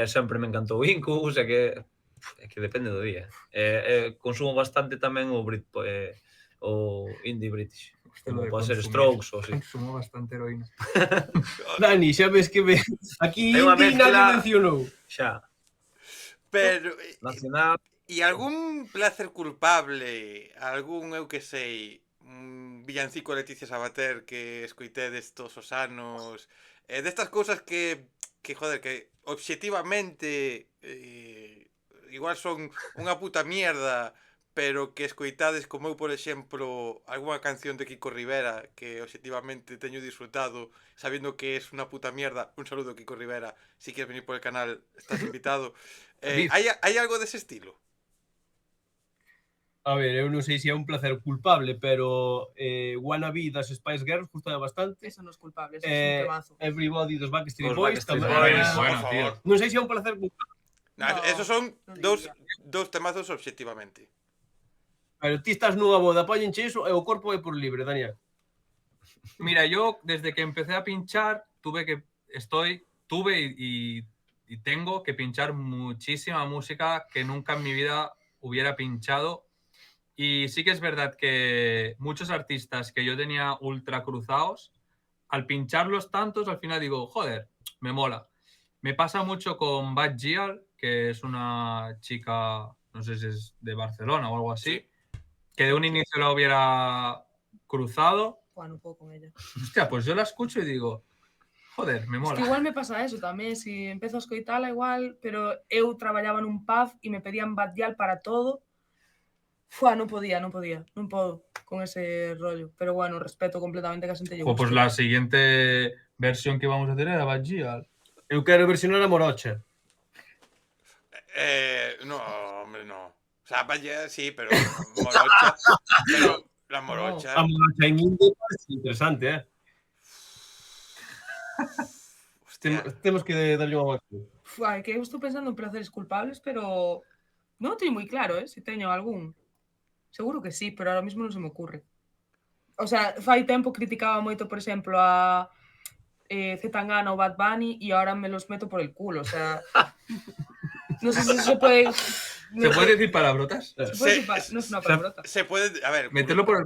Sempre me encantou Incubus, é que depende do día. Consumo bastante tamén o indie british. Usted lo Como de pode ser consumir. Strokes ou así. Consumo bastante heroína. Dani, xa ves que aquí É unha indie nadie mezcla- mencionou. Xa, Pero, nacional. e algún placer culpable, algún, eu que sei, villancico Leticia Sabater que escoitedes todos os anos, destas cousas que joder, que obxectivamente igual son unha puta mierda, pero que escoitades como eu, por exemplo, algunha canción de Kiko Rivera que obxectivamente teño disfrutado sabiendo que es unha puta mierda. Un saludo, Kiko Rivera, si quieres venir por el canal estás invitado. Hai algo dese estilo? A ver, eu non sei se é un placer culpable, pero Wannabe das Spice Girls gustaba bastante. Eso no es culpable, eso es un temazo. Everybody dos Backstreet Os Boys Backstreet tamén. Boys, Bueno, por tío. favor. Non sei se é un placer culpable, No, No, esos son non dous diría. temazos obxectivamente. pero ti estás nunha boda, póñenche iso e o corpo é por libre, Daniel. Mira, yo desde que empecé a pinchar tuve y tengo que pinchar muchísima música que nunca en mi vida hubiera pinchado. Y sí que es verdad que muchos artistas que yo tenía ultra cruzados, al pincharlos tantos, al final digo, joder, me mola. Me pasa mucho con Bad Gyal, que es una chica, no sé si es de Barcelona o algo así, que de un inicio la hubiera cruzado. Bueno, un poco con ella. Hostia, pues yo la escucho y digo, joder, me Es mola. que igual me pasa eso tamén, si empezo a escoitala igual, pero eu traballaba nun pub e me pedían Bad Gyal para todo. Non podía, non podo con ese rollo. Pero bueno, respeto completamente que a xente lle Pues guste. la siguiente versión que vamos a hacer era Bad Gyal. Eu quero versionar a Morocha. No, hombre, no. O sea, vaya, sí, pero Morocha. Pero la Morocha. A Morocha en indie é interesante, Hostia. Temos que darlle unha volta. É que eu estou pensando en placeres culpables, pero non o teño moi claro, se teño algún. Seguro que sí, pero ahora mismo non se me ocurre. O sea, fai tempo criticaba moito, por exemplo, a Zetangana ou Bad Bunny e ahora me los meto por el culo, o sea... Non sei se se puede... ¿Se puede decir palabrotas? Se puede decir, non é unha palabrota. Se puede. A ver. Meterlo por el...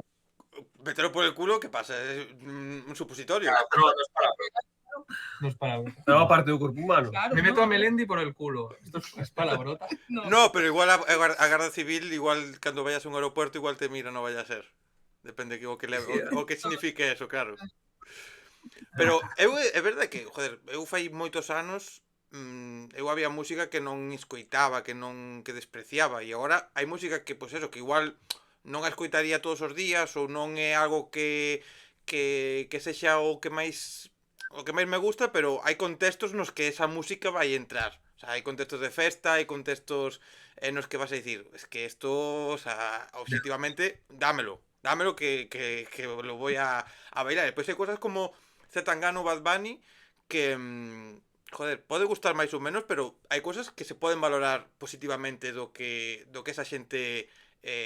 Meterlo por el culo, ¿qué pasa? Es un supositorio. No, no es palabrotas. No es palabrotas. É unha parte do corpo humano. Claro, Me meto ¿no? a Melendi por el culo. Esto es palabrota. No. No, pero igual a Garda Civil, igual cando vayas a un aeropuerto, igual te mira, no vaya a ser. Depende o que signifique eso, claro. Pero é verdade que, joder, eu fai moitos anos eu había música que non escoitaba, que despreciaba, e agora hai música que, pois eso, que igual non a escoitaría todos os días ou non é algo que sexa o que máis me gusta, pero hai contextos nos que esa música vai entrar. O sea, hai contextos de festa, hai contextos nos que vas a dicir, es que esto, o sea, objetivamente, dámelo que lo voy a bailar. Despois hai cosas como Zetangana ou Bad Bunny que joder, pode gustar máis ou menos, pero hai cosas que se poden valorar positivamente do que esa xente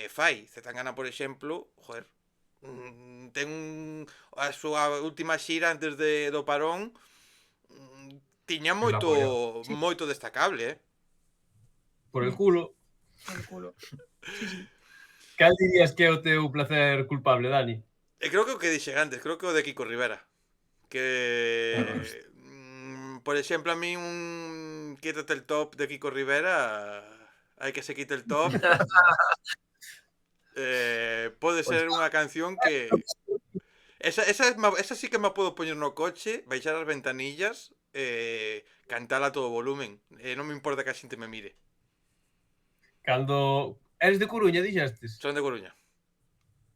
fai. Zetangana, por exemplo, joder, ten a súa última xira antes do parón, tiña moito destacable, Por el culo. Por el culo. Cal dirías que é o teu placer culpable, Dani? Creo que o que dixe antes, creo que o de Kiko Rivera. Que por exemplo, a mí un quítate el top de Kiko Rivera, hai que se quite el top. Pode ser unha canción que esa sí que me podo poñer no coche, baixar as ventanillas, cantala a todo volumen, non me importa que a xente me mire. Cando eres de Coruña, dixestes? Son de Coruña.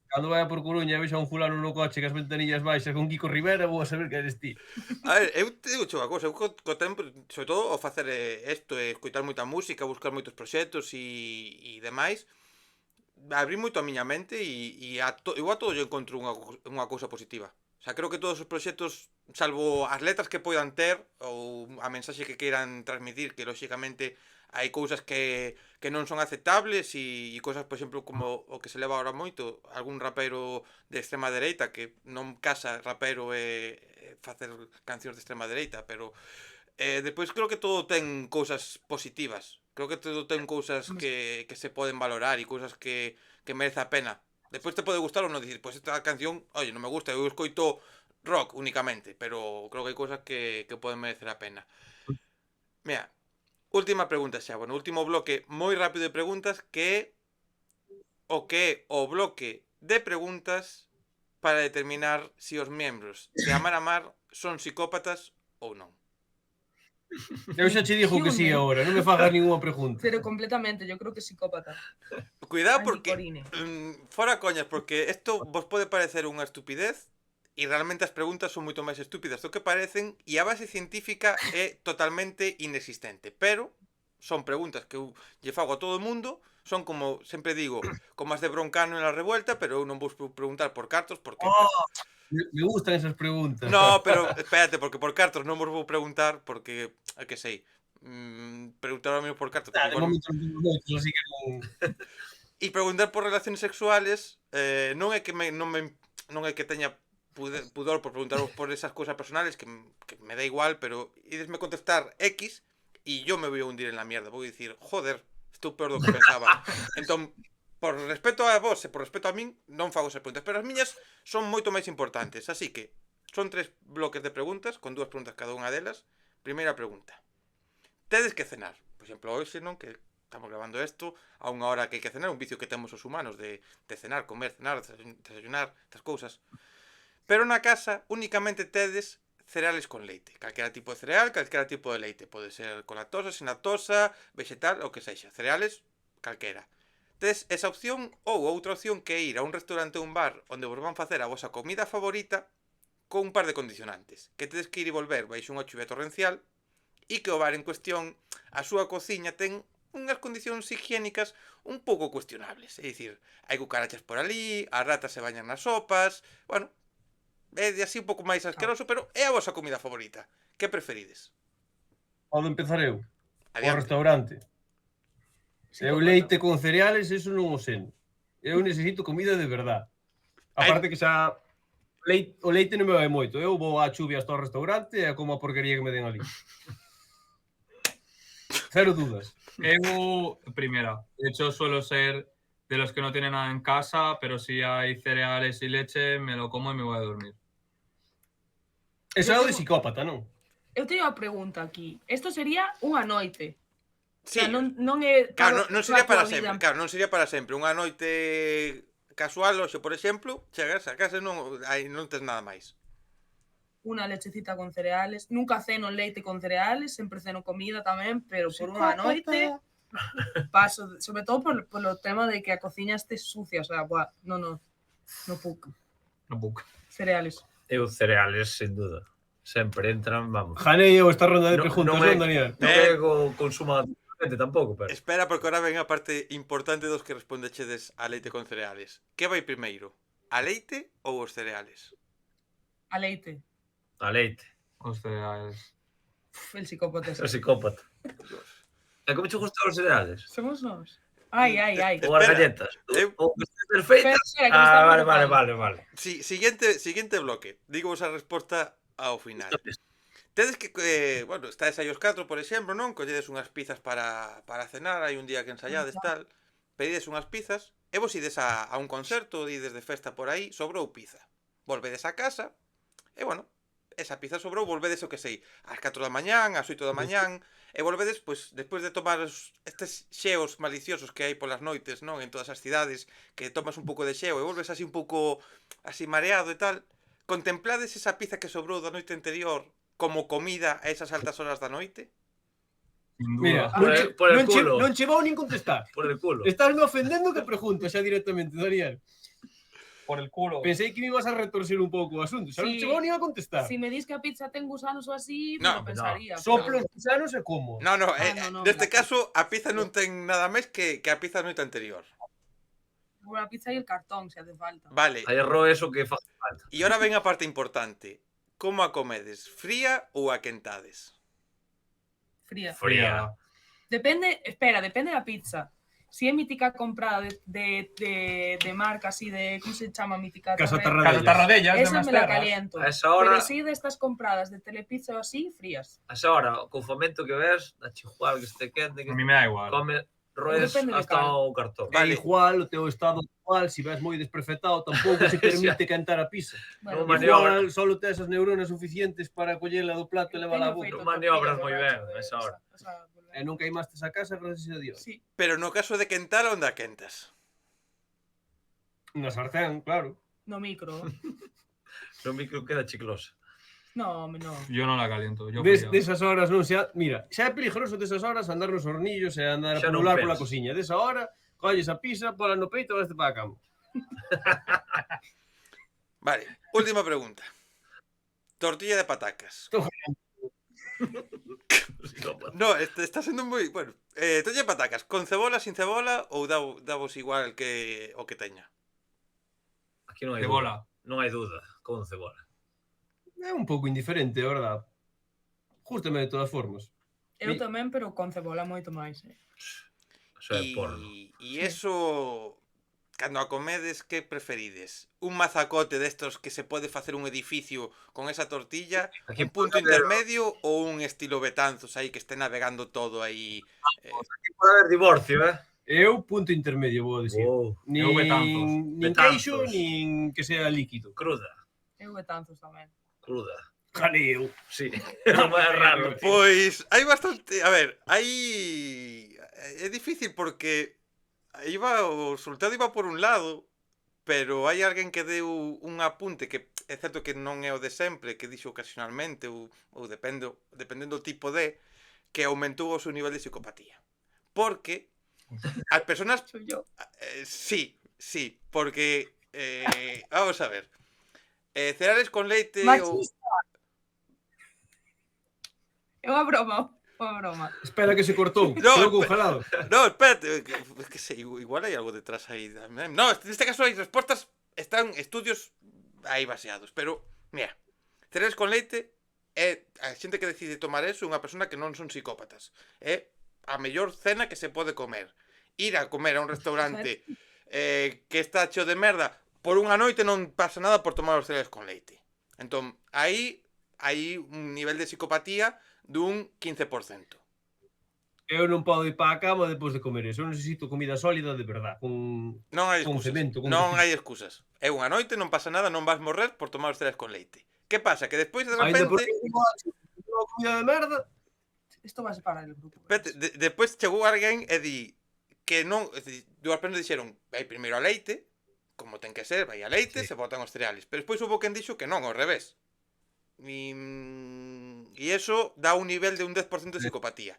Cando vai por Coruña e vexa un fulano no coche que as ventanillas baixas con Kiko Rivera, vou a saber que eres ti. A ver, eu te digo unha cosa, eu co tempo, sobre todo, ao facer isto, escoitar moita música, buscar moitos proxectos e demais, abrí moito a miña mente e eu a todo lle encontro unha cousa positiva. O sea, creo que todos os proxectos, salvo as letras que poidan ter ou a mensaxe que queiran transmitir, que lóxicamente hai cousas que non son aceptables e cousas, por exemplo, como o que se leva ahora moito, algún rapero de extrema dereita que non casa rapero e facer cancións de extrema dereita, pero despois creo que todo ten cousas positivas. Creo que todo ten cousas que se poden valorar e cousas que merece a pena. Despois te pode gustar ou non dicir, pois esta canción, oye, non me gusta, eu escoito rock únicamente, pero creo que hai cousas que poden merecer a pena. Mira, última pregunta xa, bueno, último bloque moi rápido de preguntas que é o bloque de preguntas para determinar se os membros de Amar Amar son psicópatas ou non. Eu xa che dixo que sí agora, non me fagas ninguna pregunta. Pero completamente, yo creo que es psicópata. Cuidado porque Anticorine. fora coñas, porque isto vos pode parecer unha estupidez e realmente as preguntas son moito máis estúpidas do que parecen e a base científica é totalmente inexistente, pero son preguntas que eu lle fago a todo o mundo, son como, sempre digo, como as de Broncano en la revuelta, pero eu non vos preguntar por cartos porque Me gustan esas preguntas. no, pero espérate, porque por cartos non vos vou preguntar porque, que sei, preguntar ao menos por cartos. De momento non tengo moitos, así que non... E preguntar por relaciones sexuales non é que non é que teña pudor por preguntaros por esas cousas personales que me da igual, pero idesme contestar X e yo me voy a hundir en la mierda. Vou dicir, joder, estou peor do que pensaba. Entón, por respeto a vos e por respeto a min, non fago esas preguntas, pero as miñas son moito máis importantes, así que son 3 bloques de preguntas, con 2 preguntas cada unha delas. Primeira pregunta. Tedes que cenar. Por exemplo, hoxe non, que estamos grabando isto a unha hora que hai que cenar, un vicio que temos os humanos de cenar, comer, cenar, desayunar, estas cousas. Pero na casa únicamente tedes cereales con leite. Calquera tipo de cereal, calquera tipo de leite. Pode ser con lactosa, sin lactosa, vegetal, o que sexa. Cereales, calquera. Tedes esa opción ou outra opción que é ir a un restaurante ou un bar onde vos van facer a vosa comida favorita con un par de condicionantes. Que tedes que ir e volver baixo unha chuvia torrencial e que o bar en cuestión, a súa cociña ten unhas condicións higiénicas un pouco cuestionables. É dicir, hai cucarachas por ali, as ratas se bañan nas sopas, bueno, é de así un pouco máis asqueroso, pero é a vosa comida favorita. Que preferides? Podo empezar eu? O Adiante. restaurante. Eu Psicópata. leite con cereales, eso non o seno. Eu necesito comida de verdad. Aparte que xa o leite non me vai moito. Eu vou á chuvia hasta o restaurante e como a porquería que me den ali. Cero dudas. Eu, primera. De hecho, suelo ser de los que no tienen nada en casa, pero si hay cereales y leche, me lo como y me voy a dormir. Eso é o de psicópata, non? Eu teño unha pregunta aquí. Isto sería unha noite. Sí, O sea, non é... claro, non sería toda para a túa vida. sempre. Claro, non sería para sempre. Unha noite casual, hoxe, por exemplo, chegas a casa e non tes nada máis. Unha lechecita con cereales. Nunca ceno leite con cereales, sempre ceno comida tamén, pero por unha noite paso, sobre todo polo tema de que a cociña este sucia, o sea, buah, no puc. No puc. Cereales. Eu cereales, sin duda. Sempre entran, vamos. Janei eu esta ronda de No- preguntas, non é- non, Daniel? Non é que o consuma gente tampouco, pero... Espera, porque ahora ven a parte importante dos que respondechedes a leite con cereales. Que vai primeiro? A leite ou os cereales? A leite. A leite. Os cereales. El psicópata. É psicópata. E como che gustan os cereales? Somos nós. Ai. Ou as Espera, galletas? eu- Ou que estén perfeitas? Espera, que me está Vale. Siguiente bloque. Digo a resposta ao final. Tedes que, bueno, estáis aí os 4, por exemplo, non? Colledes unhas pizzas para cenar, hai un día que ensayades, tal. Pedides unhas pizzas, e vos ides a un concerto, ides de festa por aí, sobrou pizza. Volvedes a casa, e bueno, esa pizza sobrou, volvedes o que sei, ás 4 da mañán, ás 8 da mañán, e volvedes, pois, despois de tomar estes xeos maliciosos que hai polas noites, non? En todas as cidades, que tomas un pouco de xeo e volves así un pouco, así mareado e tal, contemplades esa pizza que sobrou da noite anterior como comida a esas altas horas da noite? Sin duda. Mira, Por el non che- culo. non che vou nin contestar. Por el culo. Estás me ofendendo que pregunto xa directamente, Daniel. Por el culo. Pensei que me ibas a retorcer un pouco o asunto. Xa non Sí. che vou nin a contestar. Si me dis que a pizza ten gusanos ou así, No, me lo pensaría. Soplos gusanos e como. No, no, neste la- caso a pizza non ten nada máis que a pizza da noite anterior. La pizza y el cartón, si hace falta. Vale, Aí errou eso que fa falta. e ahora ven a parte importante. Como a comedes? Fría ou a quentades? Fría. Fría. Depende da pizza. Si é mítica comprada de marca así de, ¿cómo se llama mítica? Casa Casa Tarradellas, de Esa me la Masterras. caliento. A esa hora, Pero sí de estas compradas de Telepizza o así, frías. a esa hora, co fomento que ves, da igual que este quente, A que mí me da igual. come, roes Depende de hasta cal. o cartón. Vale. É igual, o teu estado actual, se ves moi desprefetado, tampouco se permite cantar a pizza. Bueno, Non maniobra. Igual, solo tes as neuronas suficientes para collela do plato e levala á boca. Non maniobras moi ben a esa hora. E non queimastes a casa, gracias a Dios. Sí. Pero no caso de quentar, onde a quentas? Na sartén, claro. No micro. No micro queda chiclosa. No, home, no. Yo no la caliento. Yo Des, fría. desas horas non se... Mira, xa é peligroso desas horas andar nos hornillos e andar a Xa non pulular pola pensas. cociña. Desa hora, colles a pizza, pola no peito e vas para a cama. Vale, última pregunta. Tortilla de patacas. No, está sendo moi... Bueno, tortilla de patacas, con cebola, sin cebola ou davos igual que o que teña? Aquí non hai Cebola. dúda. Non hai dúda, con cebola. É un pouco indiferente, a verdad. Justamente de todas formas. Eu tamén, pero con cebola moito máis. Eso é porno. E eso... Cando a comedes, que preferides? Un mazacote destos que se pode facer un edificio con esa tortilla? Aquí Un punto pode haber- intermedio ou un estilo Betanzos aí que este navegando todo aí? Aquí pode haber divorcio, eh? Eu, punto intermedio, vou dicir. Oh, Eu betanzos. Nin Betanzos. queixo, nin que sea líquido. cruda, Eu betanzos tamén. cruda. Jaleo. Sí, non é raro. Pois hai bastante... A ver, hai... É difícil porque o resultado iba por un lado, pero hai alguén que deu un apunte que é certo que non é o de sempre, que dixo ocasionalmente ou dependendo do tipo de, que aumentou o seu nivel de psicopatía. Porque as persoas... Soy yo. Sí, porque... vamos a ver. Cereales con leite ou... Machista. É unha broma. Unha broma. Espera que se cortou. No, Quedou congelado. No, espérate, que sei, igual hai algo detrás aí tamén. No, neste caso hai respostas, están estudios aí baseados, pero, mira, cereales con leite é a xente que decide tomar eso, unha persona que non son psicópatas. É a mellor cena que se pode comer. Ir a comer a un restaurante que está cheo de merda, por unha noite non pasa nada por tomar os cereales con leite. Entón, aí hai un nivel de psicopatía dun 15%. Eu non podo ir para a cama depois de comer eso. Eu necesito comida sólida de verdad. Con Non hai Con excusas. cemento, con Non cocido. hai excusas. É unha noite, non pasa nada, non vas morrer por tomar os cereales con leite. Que pasa? Que despois de Ainda por repente... unha comida de merda. Isto vai separar el grupo. Espérate, despois chegou alguén e di que non... Dúas persoas dixeron, vai primeiro a leite, como ten que ser, vai a leite, Sí. se botan os cereales. Pero despois hubo quen dixo que non, ao revés. E eso dá un nivel de un 10% de psicopatía.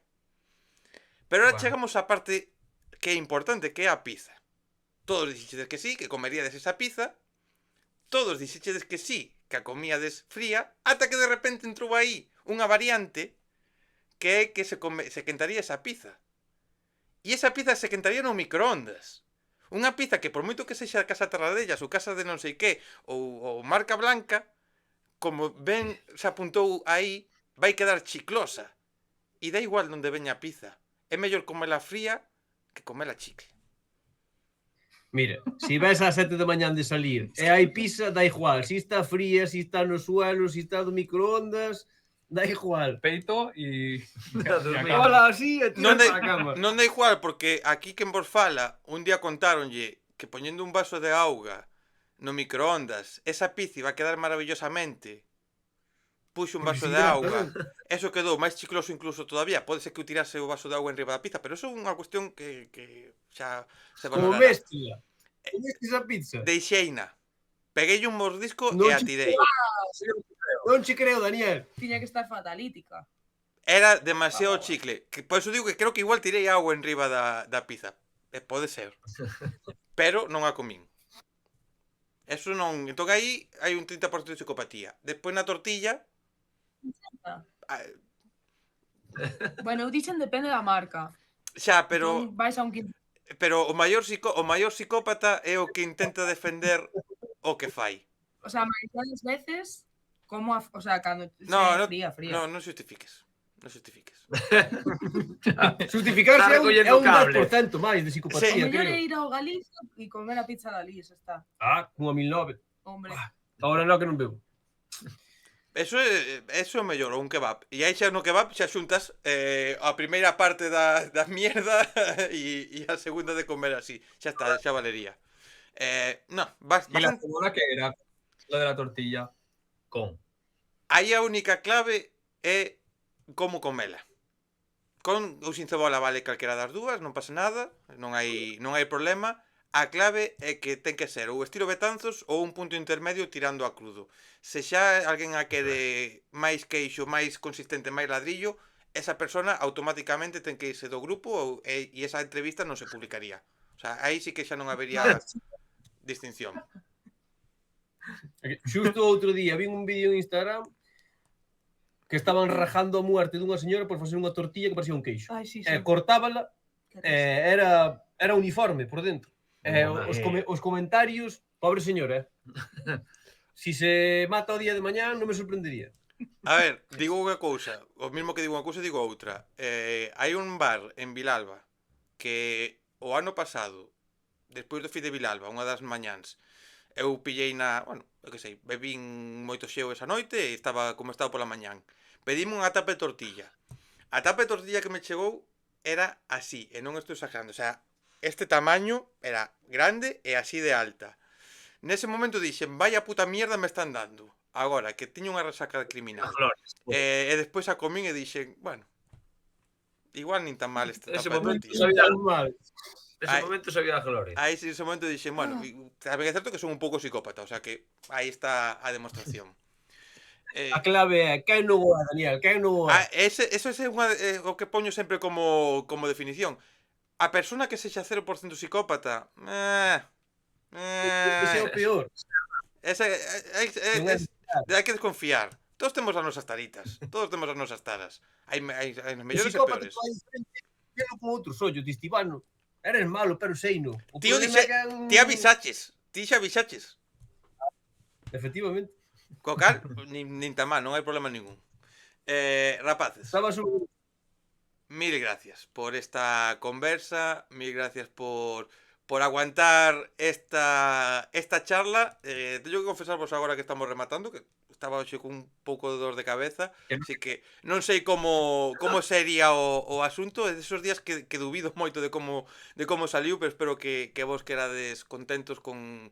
Pero ahora Bueno. chegamos á parte que é importante, que é a pizza. Todos dixedes que sí, que comeríades esa pizza. Todos dixedes que sí, que a comíades fría, ata que de repente entrou aí unha variante que é que se quentaría esa pizza. E esa pizza se quentaría no microondas. Unha pizza que por moito que sexa Casa Tarradellas ou Casa de non sei que ou marca blanca, como ben se apuntou aí, vai quedar chiclosa. E dá igual onde veña a pizza. É mellor comela fría que comela chicle. Mira, se ves ás 7 da mañán de salir e hai pizza, dá igual. Si está fría, si está no suelo, si está do microondas, dá igual. Peito y... Hola, así e Non tira dá, para a cama. non dá igual, porque aquí quen vos fala, un día contáronlle que poñendo un vaso de auga no microondas, esa pizza iba a quedar maravillosamente. Puxo un vaso de auga, eso quedou máis chicloso incluso todavía. Pode ser que eu tirase o vaso de auga enriba da pizza, pero eso é unha cuestión que xa se Como valorará. bestia. Comeste esa pizza? Deixeina. Pegueille un mordisco Non e a che tirei. Non che creo, Daniel. Tiña que estar fatalítica. Era demasiado Vamos. chicle. Por eso digo que creo que igual tirei auga enriba da pizza. Pode ser. Pero non a comín. Eso non... Entón aí hai un 30% de psicopatía. Despois na tortilla... Bueno, eu dixen depende da marca. Xa, pero... Entón, vais a un 15%. Pero o maior psicópata é o que intenta defender o que fai. O sea, máis das veces, como o sea, cando No, fría. non xustifiques. Non xustifiques. Justificarse Está é recollendo un cable. 10% máis de Sí. O psicopatía, mellor é creo. ir ao Galicia e comer a pizza da Lis, está. Cunha 1009. Hombre, Ahora non que non veo. Eso é o mellor, ou un kebab. E aí xa no kebab xa xuntas a primeira parte da mierda e a segunda de comer así. Xa está, xa valería. No, ¿Y la bastante... segunda que era? Lo de la tortilla. Con. Aí a única clave é como comela. Con ou sin cebola vale calquera das dúas, non pasa nada, non hai problema. A clave é que ten que ser ou estilo Betanzos ou un punto intermedio tirando a crudo. Se xa alguén a quere máis queixo, máis consistente, máis ladrillo, esa persona automáticamente ten que irse do grupo e esa entrevista non se publicaría. O sea, aí sí que xa non habería distinción. Xusto outro día vi un vídeo en Instagram que estaban rajando a muerte dunha señora por facer unha tortilla que parecía un queixo. ai, sí, Cortábala, Que risa. era uniforme por dentro. Os comentarios, pobre señora, si se mata o día de mañá non me sorprendería. A ver, digo unha cousa, o mismo que digo unha cousa digo outra. Hai un bar en Vilalba que o ano pasado, despois do fin de Vilalba, unha das mañáns, eu pillei bueno, eu que sei, bebín moito xeo esa noite e estaba como estaba pola mañán. Pedime unha tapa de tortilla. A tapa de tortilla que me chegou era así, e non estou exagerando, o sea, este tamaño era grande e así de alta. Nese momento dixen, vaya puta mierda me están dando. Agora, que tiño unha resaca criminal. E despois a comín e dixen, bueno, igual nin tan mal este Ese tapa de momento tortilla. sabía, Mal. ese momento sabía a gloria. Aí ese momento dixen, bueno, tamén é certo que son un pouco psicópata, o sea que aí está a demostración. A clave é quen non o é, Daniel, quen non o é. Eso é o que poño sempre como definición. A persona que sexa 0% psicópata, Ese é o peor. hai que desconfiar. Todos temos as nosas taritas, todos temos as nosas taras. Hai O as mellores e psicópata peores. que vai diferente, velo con outros ollos, diste, Ivano, eres malo, pero seino. O Tío, problema é que ti avisaches, ti xa avisaches. Efectivamente. Co cal, nin tan mal, non hai problema ningún. Rapaces, Estabas un... mil gracias por esta conversa, mil gracias por aguantar esta charla. Teño que confesarvos agora que estamos rematando que estaba hoxe con un pouco de dor de cabeza, así que non sei como sería o asunto. É desos días que dubido moito de como saliu, pero espero que vos querades contentos con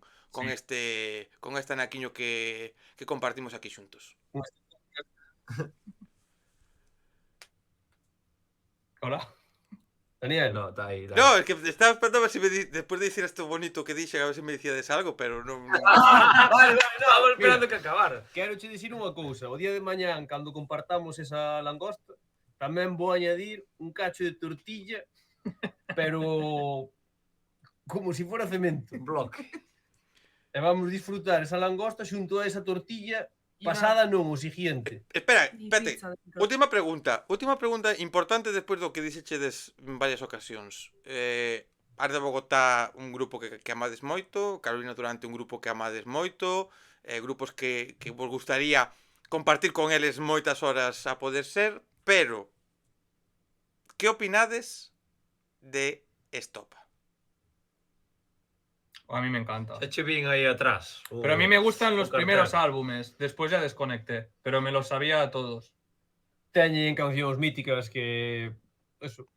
este anaquiño que compartimos aquí xuntos. Hola. Daniel, No, está aí. No, es que estaba esperando a ver si después de decir esto bonito que dije, a ver si me decíades algo, pero non... vale, Estaba esperando que acabara. Quero che dicir unha cousa. O día de mañán, cando compartamos esa langosta, tamén vou añadir un cacho de tortilla, pero como si fora cemento. Un bloque. E vamos disfrutar esa langosta xunto a esa tortilla pasada non, o siguiente. Espérate. Última pregunta importante despois do que dixechedes en varias ocasións. Ar de Bogotá, un grupo que amades moito, Carolina Durante, un grupo que amades moito, grupos que vos gustaría compartir con eles moitas horas a poder ser, pero que opinades de Estopa? A mí me encanta. Eche bien ahí atrás. Pero a mí me gustan los cartel. primeros álbumes. Después ya desconecté. Pero me los sabía a todos. Teñen cancións míticas que... Eso.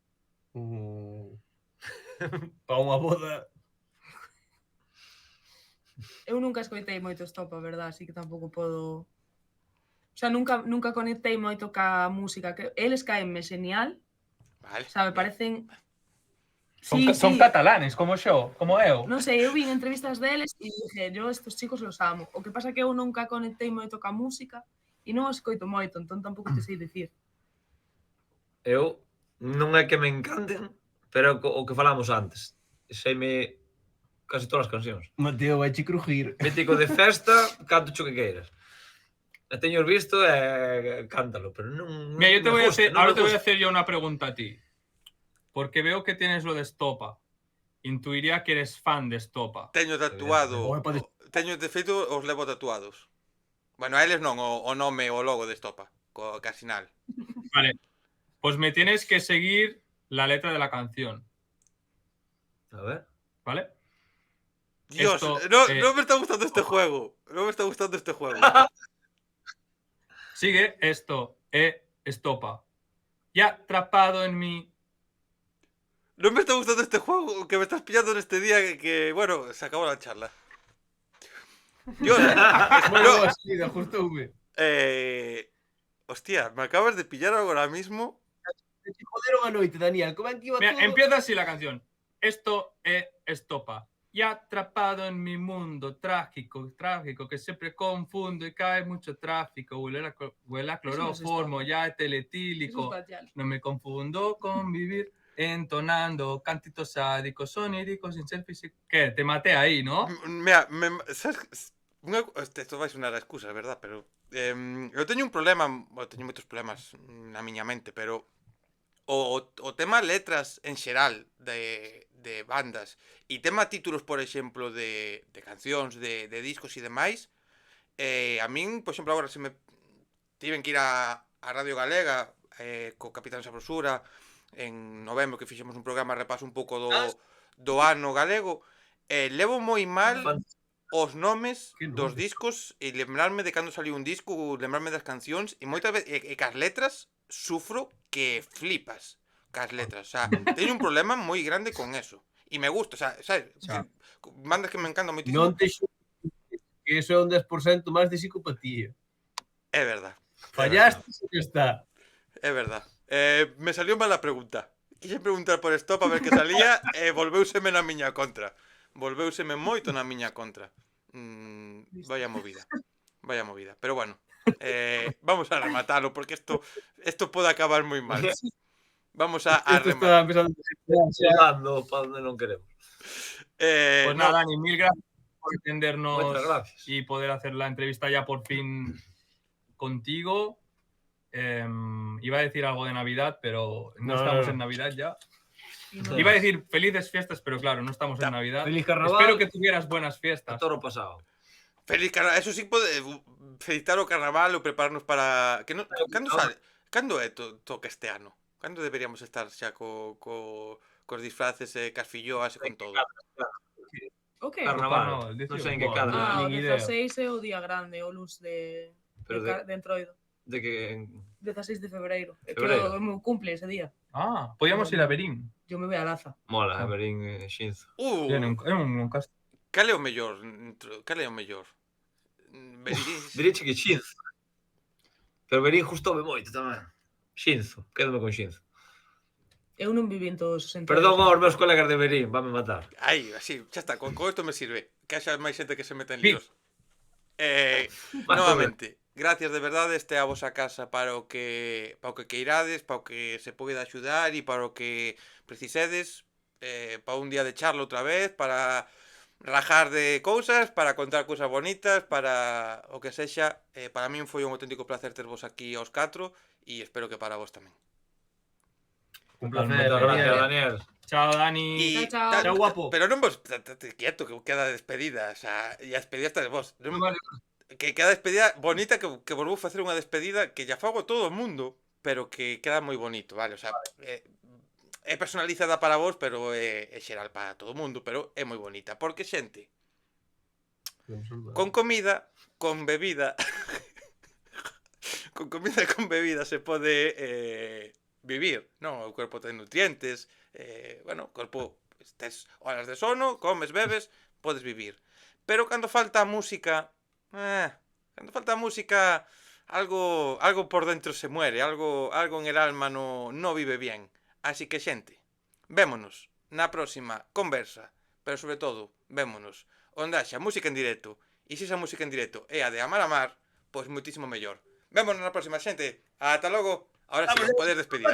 Para unha boda... Eu nunca escoitei moito Estopa, verdad, así que tampouco podo... O sea, nunca conectei moito ca música, que eles caenme genial, Vale. sabe, parecen... Son catalanes, como yo, como eu. Non sei, eu vi entrevistas deles e dije, yo estos chicos los amo. O que pasa que eu nunca conectei moito ca música e non os escoito moito, entón tampouco te sei dicir. Eu non é que me encanten, pero o que falamos antes. Seime casi todas as cancións. Mateo, vai che crujir. Mítico de festa, canto cho que queiras. E teño visto e cántalo, pero non... Mira, ahora te voy a gusta. hacer yo una pregunta a ti. Porque veo que tienes lo de Estopa. intuiría que eres fan de Estopa. Teño tatuado, Ou é pa teño de feito os levo tatuados. Bueno, a eles non, o nome, o logo de Estopa, casi nal. Vale, pues me tienes que seguir la letra de la canción, A ver. ¿vale? Dios, Esto, no me está gustando este juego. No me está gustando este juego. Sigue esto, Estopa. Ya atrapado en mi... No me está gustando este juego que me estás pillando en este día que bueno, se acabó la charla. Dios, Bueno, no, así, ajustoume. hostia, me acabas de pillar ahora mismo. Te joderon a noite, Daniel. Como é que iba Mira, todo? empieza así la canción. Esto es Estopa. Ya atrapado en mi mundo trágico, que siempre confundo y cae mucho tráfico. Huele a cloroformo, ya es teletílico. No me confundo con vivir entonando cantitos sádicos, soníricos, sin ser físico. ¿Qué? Te maté ahí, ¿no? Mira, sabes? Esto vai sonar a excusas, verdad? Pero eu teño un problema, teño moitos problemas na miña mente, pero o tema letras en xeral de bandas e tema títulos, por exemplo, de cancións, de discos e demais, a min, por exemplo, agora se me tiven que ir a Radio Galega co Capitán Sabrosura en novembro que fixemos un programa repaso un pouco do ano galego, levo moi mal os nomes Que dos nome? discos e lembrarme de cando saliu un disco, lembrarme das cancións e moitas veces cas letras sufro que flipas cas letras, o sea, teño un problema moi grande con eso e me gusta, o sea, sabes, Xa. bandas que me encantan moitísimo. Non te xo- que eso é un 10% máis de psicopatía. É verdad, Fallaste, que está. é verdad. Me salió mal a pregunta. Quixen preguntar por Stop a ver que salía e volveuseme na miña contra. Volveuseme moito na miña contra. Vaya movida. Vaya movida. Pero bueno, vamos a rematarlo porque esto pode acabar moi mal. Vamos a Isto rematar. está empezando a ser Chegando para onde non queremos. Pues No, nada, Dani, mil gracias por entendernos Muchas gracias. y poder hacer la entrevista ya por fin contigo. Iba a decir algo de Navidad, pero no, No, estamos no. en Navidad ya. No. Iba a decir felices fiestas, pero claro, no estamos en Navidad. Feliz carnaval. Espero que tuvieras buenas A fiestas. toro pasado. feliz carnaval. Eso sí pode felicitar o carnaval ou prepararnos para que no, cando sale? Cando é toca este ano? Cando deberíamos estar xa cos disfraces e cas filloas e con todo? O que? Carnaval. Carnaval, Non sei en que Bueno, cadra. Ah, o nin idea. 16 é o día grande, o luz de Pero de Entroido. de que 16 de febreiro. É que Febreiro. o meu cumple ese día. Ah, podíamos ir a Berín. Yo me voy a Laza. mola, Berín Xinzo. Bien, en Castro. Cal é o mellor? Cal é o mellor? Diríche que Xinzo. Pero Berín gustoume moito tamén. Xinzo, quédame con Xinzo. Eu non viví en todos os entroidos. Perdón aos meus colegas de Berín, vanme matar. Aí, así, xa está, con isto me sirve. Que haxa máis xente que se meta en Sí. líos. Vas Novamente, gracias de verdade, este a vosa casa para o que queirades, para o que se poida axudar e para o que precisedes, para un día de charla outra vez, para rajar de cousas, para contar cousas bonitas, para o que sexa. Para min foi un auténtico placer tervos aquí aos 4 e espero que para vos tamén. Un placer. Moitas gracias, Daniel. Chao, Dani. E Chao, chao. tal- Chao, guapo. Pero non vos quieto que queda despedida, o sea, e a despedida está de vos. Non, Vale. que queda despedida bonita, que volvou facer unha despedida que ya fago a todo o mundo, pero que queda moi bonito, vale? O sea, é personalizada para vos, pero é xeral para todo o mundo, pero é moi bonita, porque xente, con comida, con bebida, con comida e con bebida se pode vivir, non? O corpo ten nutrientes, bueno, o corpo tes horas de sono, comes, bebes, podes vivir. Pero cando falta a música, algo por dentro se muere, algo en el alma no vive bien. Así que xente, vémonos na próxima conversa, pero sobre todo, vémonos onde haxa música en directo. E se esa música en directo é a de Amar Amar, pois moitísimo mellor. Vémonos na próxima, xente. Ata logo. Ahora sí, podes despedir.